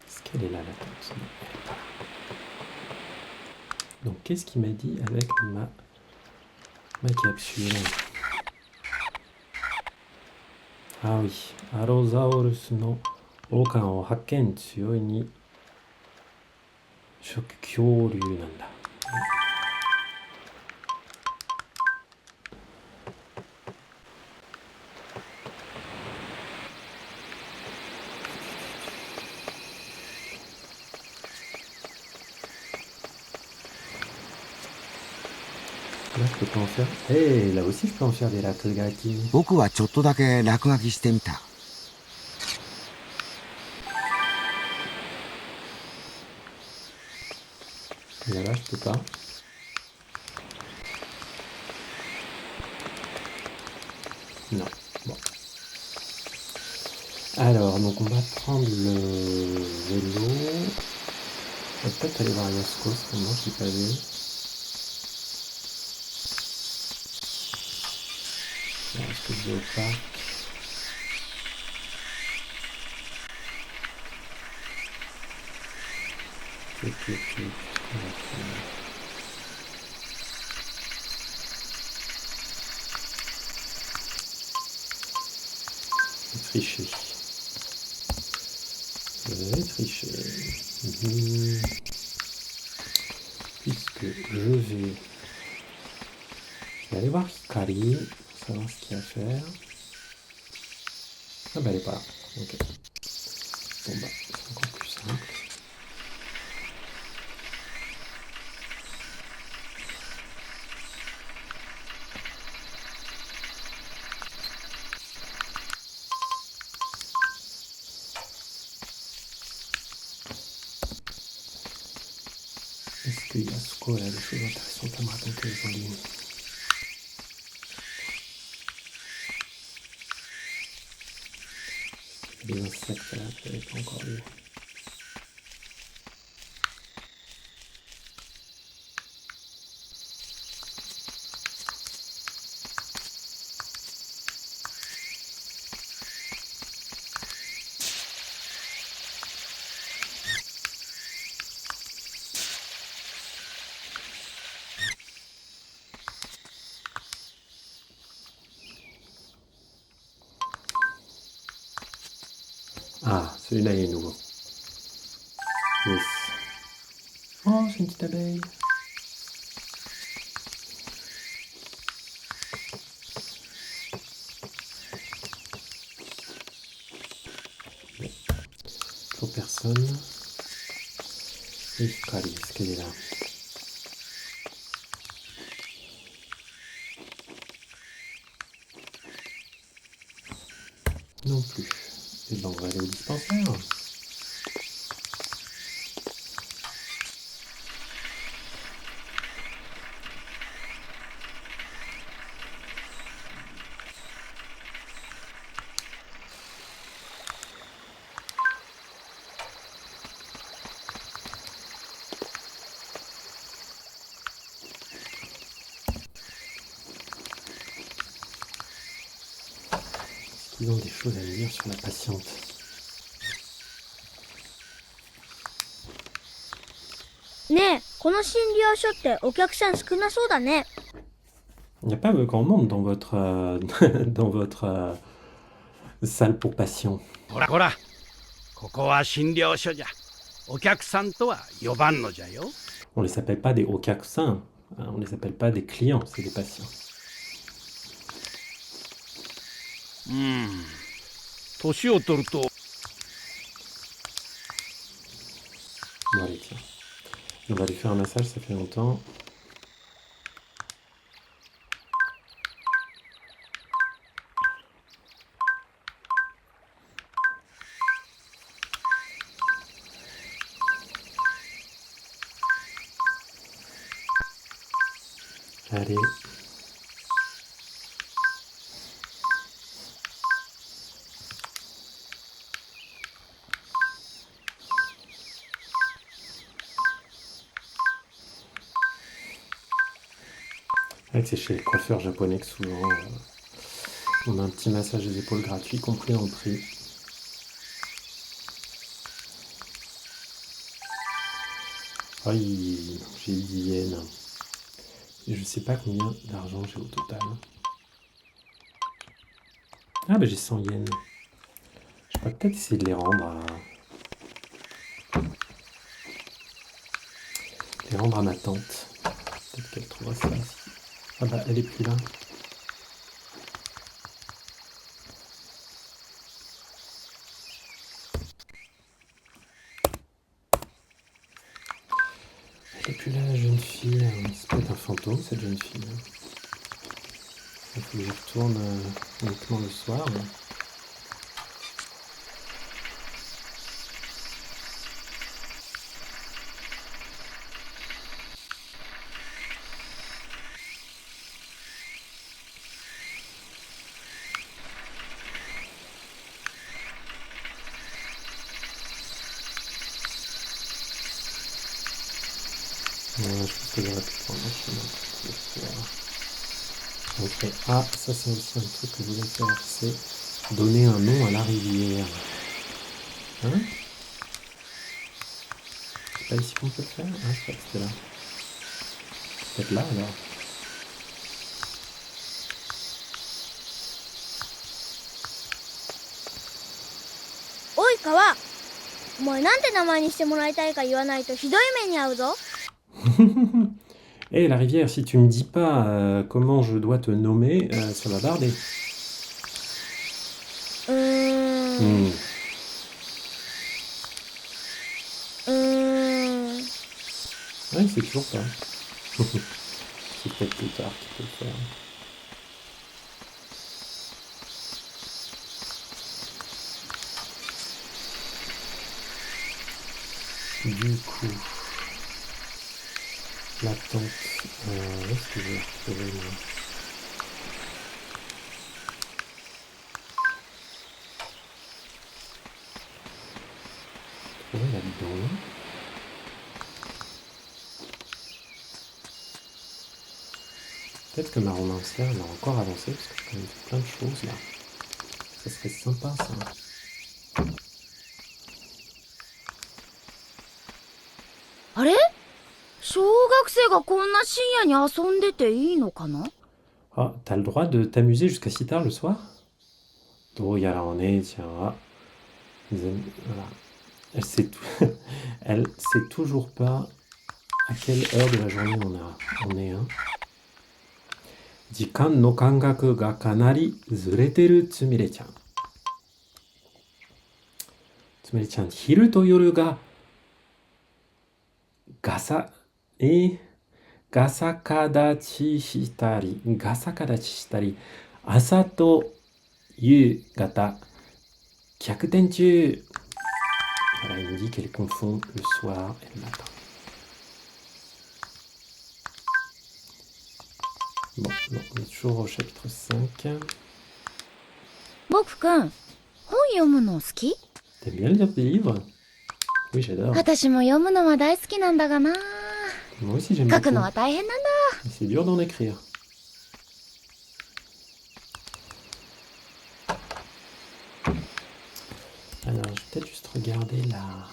Est-ce qu'elle est là, la tente? Non, elle est pas là. Donc, qu'est-ce qu'il m'a dit avec ma capsule? Ah oui, Allosaurus no okanを発見強いに食恐竜なんだ。Là, je peux pas en faire. Eh, là aussi, je peux en faire des lacs gaki. 僕はちょっとだけ落書きしてみた。Et là, je peux pas. Non. Bon. Alors, donc on va prendre le vélo. On va peut-être aller voir Yasko, parce que moi, je l'ai pas vu. Alors, est-ce que je vais au parc? On va faire. Tricher. Je vais tricher. Puisque je vais aller voir Hikari pour savoir ce qu'il y a à faire. Ah bah elle est pas là. Ok. Bon bah c'est encore plus simple. Est-ce qu'il y a ce quoi là, des choses intéressantes à me raconter en ligne? Des insectes là que j'avais pas encore vu. Ah, celui-là il est nouveau. Yes. Oh, c'est une petite abeille. Bon. Toujours personne. Et Hikari, est-ce qu'elle est là? Non plus. Et ben on va aller au dispensaire. Est-ce qu'ils ont des choses à me dire sur la patiente?ねえ、この診療所ってお客さん少なそうだね。 Il n'y a pas grand monde dans votre, dans votre salle pour patients. ほらほら、ここは診療所じゃ。お客さんとは呼ばんのじゃよ。On les appelle pas des okakusan, On les appelle pas des clients, c'est des patients. 年を取ると Bon, allez, tiens. On va lui faire un massage, ça fait longtemps. Allez. Ouais, c'est chez les coiffeurs japonais que souvent on a un petit massage des épaules gratuit compris dans le prix. Aïe, j'ai 10 yens. Et je sais pas combien d'argent j'ai au total. Ah bah j'ai 100 yens. Je pourrais peut-être essayer de les rendre à ma tante. Peut-être qu'elle trouvera ça. Ah bah elle est plus là. Elle est plus là la jeune fille. C'est peut-être un fantôme cette jeune fille. Il faut que je retourne uniquement le soir. Mais... je pense que j'aurais pu prendre un chemin pour le faire. Ok. Ah, ça c'est aussi un truc que je voulais faire, c'est donner un nom à la rivière. Hein? C'est pas ici qu'on peut le faire? Ah, je crois que c'était là. Peut-être là alors.おい川、お前なんて名前にしてもらいたいか言わないとひどい目に遭うぞ。Eh, la rivière, si tu me dis pas comment je dois te nommer, ça va barder. Hmm. Ouais, c'est toujours pas. C'est peut-être plus tard qu'il peut le faire. Du coup, la tente, où est-ce que je vais retrouver moi? Trouver là-dedans. Peut-être que ma romancière va encore avancer parce que j'ai quand même fait plein de choses là. Ça serait sympa ça. あれ小学生がこんな深夜に遊んでていいのかな Ah, t'as le droit de t'amuser jusqu'à si tard le soir? Doyara on est, tiens. Voilà. Elle sait toujours pas à quelle heure de la journée on est. Hein. Jikan no kangaku ga kanari zureteru Tsumire-chan. Tsumire-chan, hiru to yoru ga gasakadachi shitari, asa to yugata, kyakuten chu. Voilà, il me dit qu'elle confond le soir et le matin. Bon, non, on est toujours au chapitre 5. 僕くん、本読むの好き T'aimes bien lire des livres? Oui, j'adore. 私も読むのは大好きなんだがな。 Moi aussi, j'aime 書く beaucoup. のは大変なんだ。 Mais c'est dur d'en écrire. Alors, je vais peut-être juste regarder la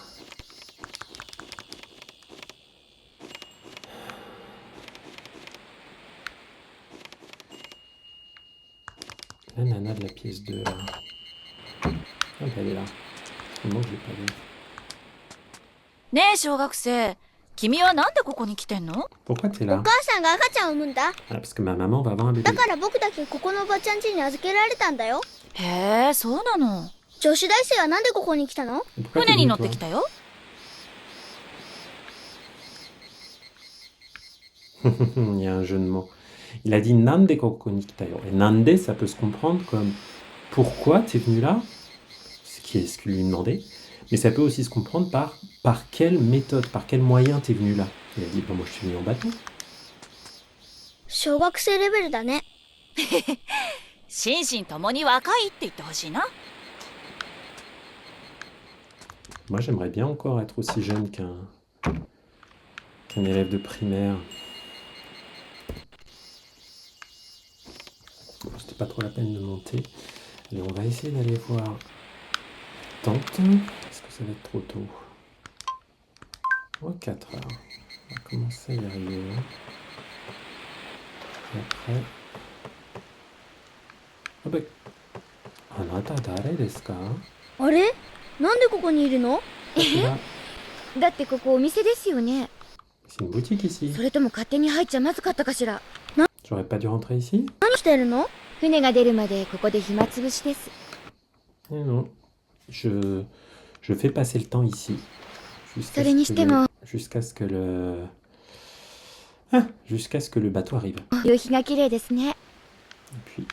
nana de la pièce 2 là. Ah, elle est là. Moi, je l'ai pas vue. ねえ小学生、君はなんでここに来てんの？ Pourquoi t'es お là? 母さんが赤ちゃんを産むんだ。 Ah, parce que ma maman va avoir un bébé. だから僕だけここのおばちゃん家に預けられたんだよ。へえ、そうなの。女子大生はなんでここに来たの？ Et pourquoi 船 t'es に venu, 乗って toi? きたよ。Il y a un jeu de mots. Il a dit Nande kokonikitayo. Et Nande, ça peut se comprendre comme pourquoi t'es venu là, ce qui est ce qu'il lui demandait, mais ça peut aussi se comprendre par quelle méthode, par quel moyen t'es venu là. Il a dit bah, moi je suis venu en bateau. 小学生レベルだね。心身ともに若いって言ってほしいな。 Moi j'aimerais bien encore être aussi jeune qu'un élève de primaire. Bon, c'était pas trop la peine de monter. Allez, on va essayer d'aller voir Tante. Est-ce que ça va être trop tôt? Oh, 4 heures. On va commencer à y arriver. Et après... Ah bah... Anata dare desu ka? あれ？なんでここにいるの？ Là, だってここお店ですよね。 c'est une boutique ici. それとも勝手に入っちゃまずかったかしら。 J'aurais pas dû rentrer ici? 何してるの？船が出るまでここで暇つぶしです。 Eh non. Je fais passer le temps ici. Jusqu'à それにしても jusqu'à ce que le... Ah, jusqu'à ce que le bateau arrive. 夕日が綺麗ですね。 Et puis...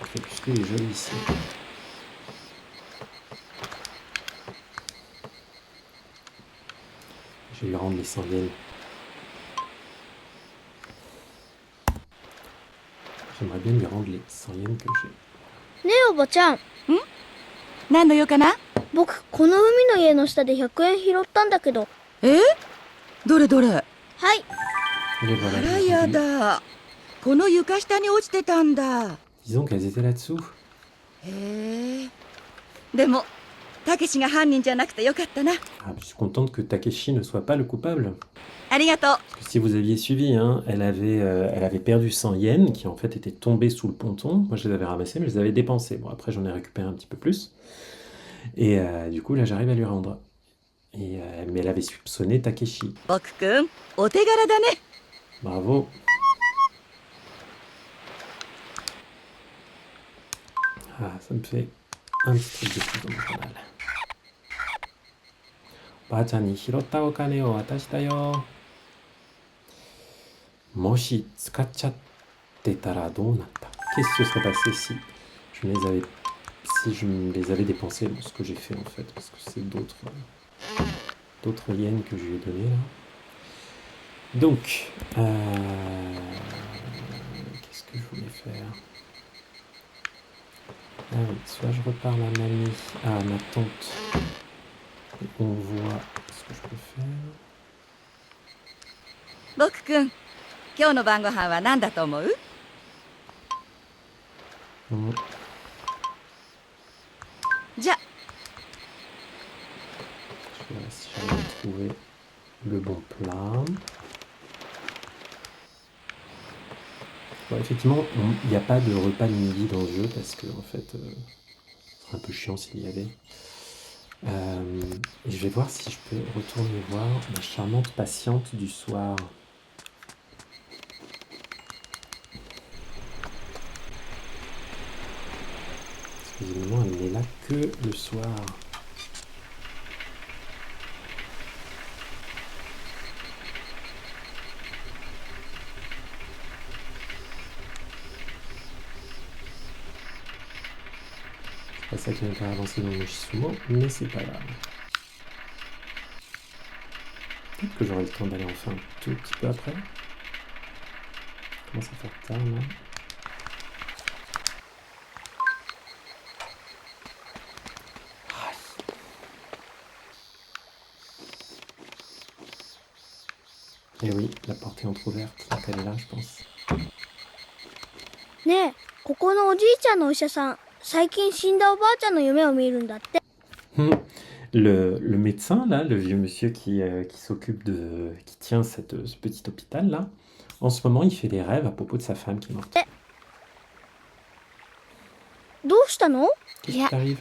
Le crépuscule est joli ici. Je vais lui rendre les 100 yens. J'aimerais bien lui rendre les 100 yens que j'ai. ねえおばちゃん。何の用かな？僕この海の家の下で100円拾ったんだけど。どれどれ。はい。 Et les あ voilà, ら je les ai や vues. だ。この床下に落ちてたんだ。 Disons qu'elles étaient là-dessous. へえ。でも、たけしが犯人じゃなくてよかったな。 Ah, je suis contente que Takeshi ne soit pas le coupable. ありがとう。 Parce que si vous aviez suivi, hein, elle avait perdu 100 yens qui en fait étaient tombés sous le ponton. Moi je les avais ramassés mais je les avais dépensés. Bon après j'en ai récupéré un petit peu plus. Et du coup là j'arrive à lui rendre. Et, mais elle avait soupçonné Takeshi. 僕くん、お手柄だね。 Bravo. Ah, ça me fait un petit truc de plus dans mon journal. ばあちゃんに拾ったお金を渡したよ。もし使っちゃってたらどうなった？ Qu'est-ce qui se serait passé si je me les avais dépensés? Bon, ce que j'ai fait en fait, parce que c'est d'autres yens que je lui ai donnés là. Donc, qu'est-ce que je voulais faire? Ah oui, soit je reparle à mamie, à ma tante, et on voit ce que je peux faire. 僕くん、今日の晩ご飯は何だと思う？ Hmm. じゃ、 Je verrai si j'arrive à trouver le bon plat. Bon, effectivement, il n'y a pas de repas de midi dans le jeu parce que en fait, ce serait un peu chiant s'il y avait. Et je vais voir si je peux retourner voir ma charmante patiente du soir. Parce que visiblement, elle n'est là que le soir. C'est pas ça qui va me faire avancer dans le Moshizumo, mais c'est pas grave. Peut-être que j'aurai le temps d'aller en faire un tout petit peu après. Il commence à faire tard là. Et oui, la porte est entrouverte, donc elle est là, je pense. ねえ、ここのおじいちゃんのお医者さん、最近死んだおばあちゃんの夢を見るんだって。 Le médecin, là, le vieux monsieur qui tient ce petit hôpital, là, en ce moment, il fait des rêves à propos de sa femme qui est morte. どうしたの？ Qu'est-ce qui t'arrive?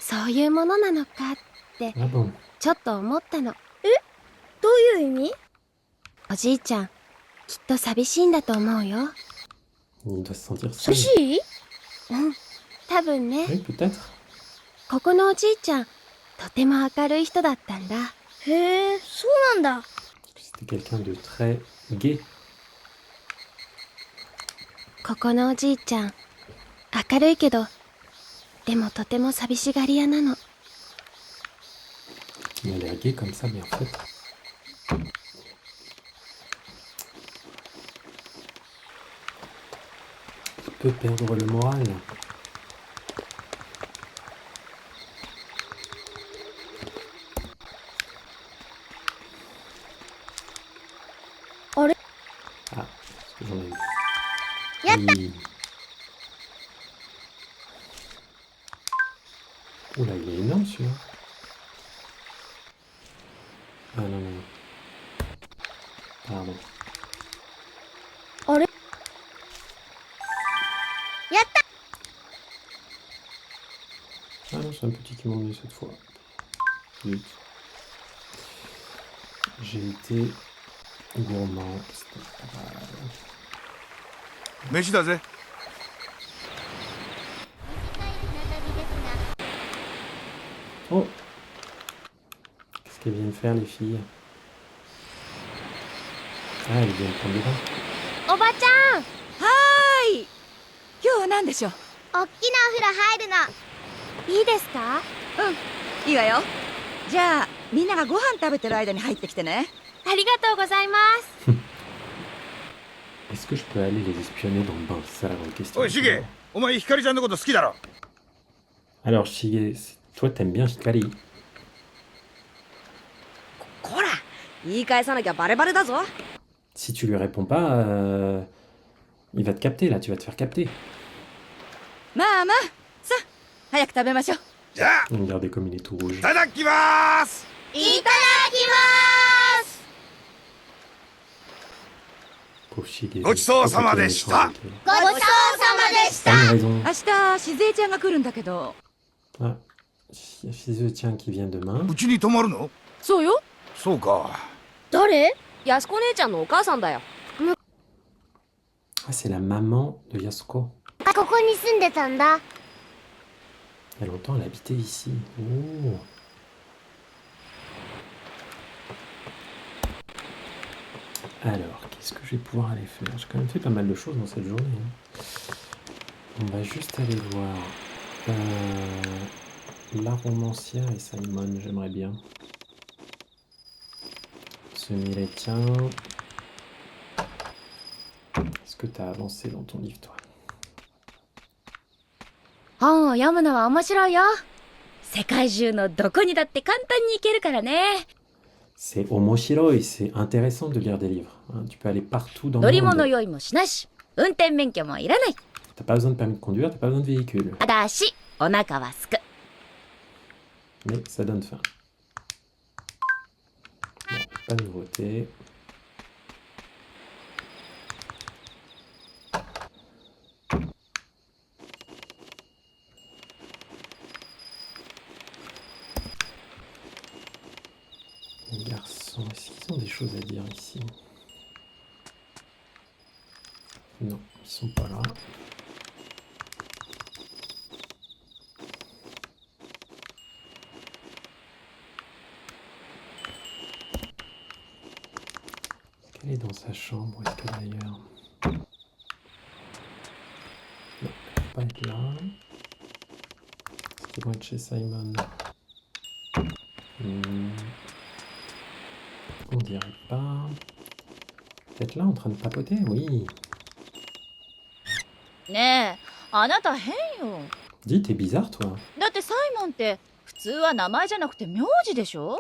そういうものなのかって Ah bon? ちょっと思ったの。いう意味？おじいちゃん、きっと寂しいんだと思うよ。Il doit se sentir 寂 seul. しい？多分ね、 Oui, peut-être. ここのおじいちゃん、とても明るい人だったんだ。へえ、そうなんだ。C'était quelqu'un de très gai. ここのおじいちゃん、明るいけど、でもとても寂しがり屋なの。Il a l'air gai comme ça, mais en fait... Il peut perdre le moral. Allez. Ah, parce que j'en ai eu. Yatta. Oui. Oula, il est énorme celui-là. Ah non, non, non. Pardon. Allez. Yatta. Ah non, c'est un petit qui m'a emmené cette fois. Zut. J'ai été gourmand. C'était pas grave. 飯だぜ。 Oh! Qu'est-ce qu'elles viennent faire les filles? Ah, elles viennent prendre le bain. おばちゃん、はーい。今日は何でしょう？おっきなお風呂入るの。いいですか？いいわよ。じゃあみんながご飯食べてる間に入ってきてね。ありがとうございます。 Est-ce que je peux aller les espionner dans le bain? C'est ça la vraie question. おいシゲ、お前ひかりちゃんのこと好きだろ。 Alors, Shige, toi t'aimes bien Hikari. こら、言い返さなきゃバレバレだぞ。 Si tu lui réponds pas, il va te capter là, tu vas te faire capter. まあまあ、さあ早く食べましょう。じゃあ、 Regardez comme il est tout rouge. いただきます。いただきます。 Pauvre Shige. ごちそうさまでした。 ごちそうさまでした。 Ah, il a raison. 明日しずえちゃんが来るんだけど。 Ah, Shizu tiens qui vient demain. うちに泊まるの？そうよ。そうか。誰？安子姉ちゃんのお母さんだよ。 Ah, c'est la maman de Yasuko. ここに住んでたんだ。 Il y a longtemps, elle habitait ici. Oh. Alors, qu'est-ce que je vais pouvoir aller faire? J'ai quand même fait pas mal de choses dans cette journée. On va juste aller voir la romancière et Simon, j'aimerais bien. Semi-les tiens. Est-ce que tu as avancé dans ton livre, toi? 本を読むのは面白いよ。世界中のどこにだって簡単に行けるからね。 C'est omoshiroi, c'est intéressant de lire des livres. Hein, tu peux aller partout dans 乗 le り monde. 物酔いもしないし、運転免許もいらない。 T'as pas besoin de permis de conduire, t'as pas besoin de véhicule. ただし、お腹はすく。 Mais ça donne faim. Bon, pas de nouveauté. Les garçons, est-ce qu'ils ont des choses à dire ici? Non, ils sont pas là. Est-ce qu'elle est dans sa chambre? Où est-ce qu'elle est d'ailleurs? Non, elle peut pas être là. Est-ce qu'ils vont être chez Simon? On dirait pas. Peut-être là en train de papoter? Oui. ねえ、あなた変よ。 Dis, t'es bizarre toi. だってサイモンって普通は名前じゃなくて名字でしょ？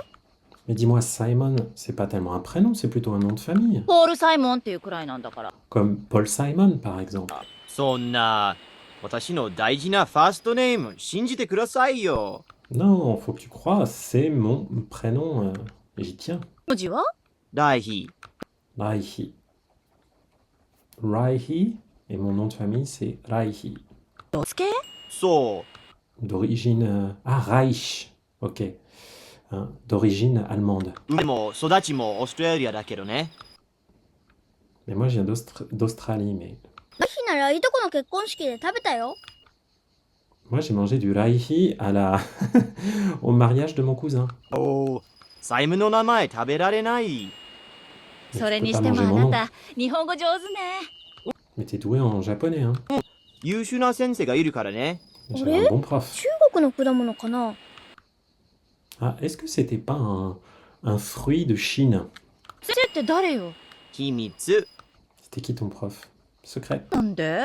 Mais dis-moi, Simon, c'est pas tellement un prénom, c'est plutôt un nom de famille. ポール・サイモンっていうくらいなんだから。 Comme Paul Simon par exemple. そんな私の大事なファーストネーム信じてくださいよ。 Non, faut que tu crois, c'est mon prénom et j'y tiens. 文字は？大輝。 Raihi. Raihi, et mon nom de famille c'est Raihi. どうつけ？そう。 D'origine. Ah, Reich. Ok. hein, d'origine allemande. でも育ちもオーストラリアだけどね。 Mais moi, je viens d'Australie, mais... 日ならいとこの結婚式で食べたよ。 Moi, j'ai mangé du raihi au mariage de mon cousin. おお、サイムの名前食べられない。 Mais それ tu peux に pas しても manger あ mon な nom. た日本語上手ね。 Mais t'es doué en japonais, hein. 優秀な先生がいるからね。 J'ai un bon prof. 中国の果物かな？ Ah, est-ce que c'était pas un fruit de Chine? 先生って誰よ？秘密。 C'était qui ton prof? Secret? なんで？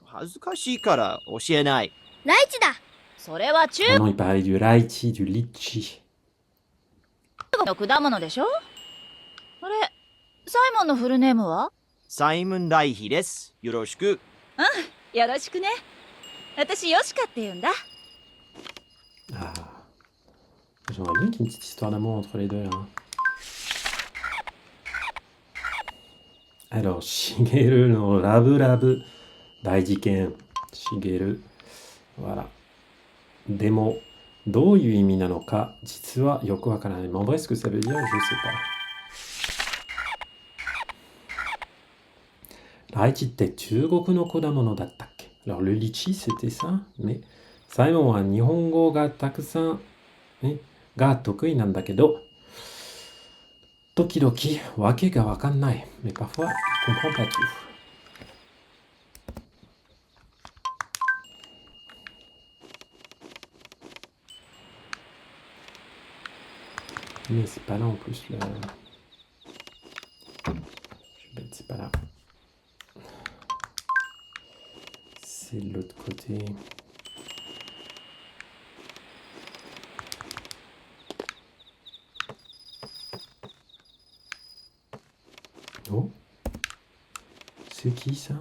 恥ずかしいから教えない。ライチだ。それは中 Ah non, il parlait du raichi, du litchi. 国の果物でしょ？あれ、サイモンのフルネームは？サイムン・ライヒです。よろしく。よろしくね。私ヨシカって言うんだ。 Ah. J'aimerais bien qu'il y ait une petite histoire d'amour entre les deux, là. Alors, Shigeru no Rabu Rabu Daijiken. Shigeru. Voilà. でも、どういう意味なのか、実はよくわからない。Mais en vrai, ce que ça veut dire, je sais pas. ライチって中国の果物だったっけ? Alors, le litchi, c'était ça, mais サイモンは日本語がたくさん、ね、が得意なんだけど、時々わけがわかんない。Mais parfois, il comprend pas tout. Mais c'est pas là en plus. Là. Je suis bête, c'est pas là. C'est de l'autre côté. Oh, c'est qui ça?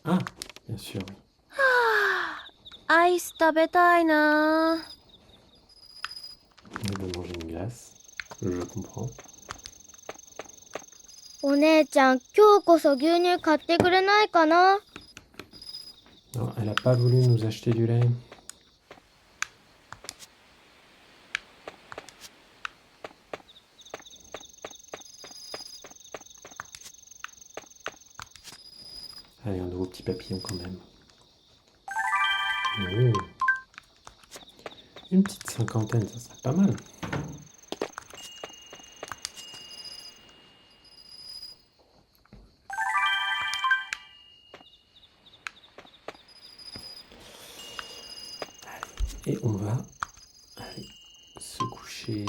Ah, bien sûr, oui. アイス食べたいな。 Il veut manger une glace. Je comprends. お姉ちゃん、今日こそ牛乳買ってくれないかな？ Non, elle a pas voulu nous acheter du lait. Allez, un nouveau petit papillon quand même. Oh. Une petite cinquantaine, ça serait pas mal. Et on va aller se coucher.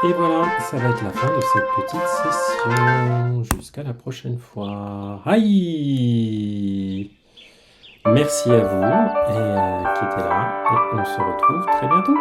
Et voilà, ça va être la fin de cette petite session. Jusqu'à la prochaine fois. Aïe! Merci à vous qui étaient là et on se retrouve très bientôt.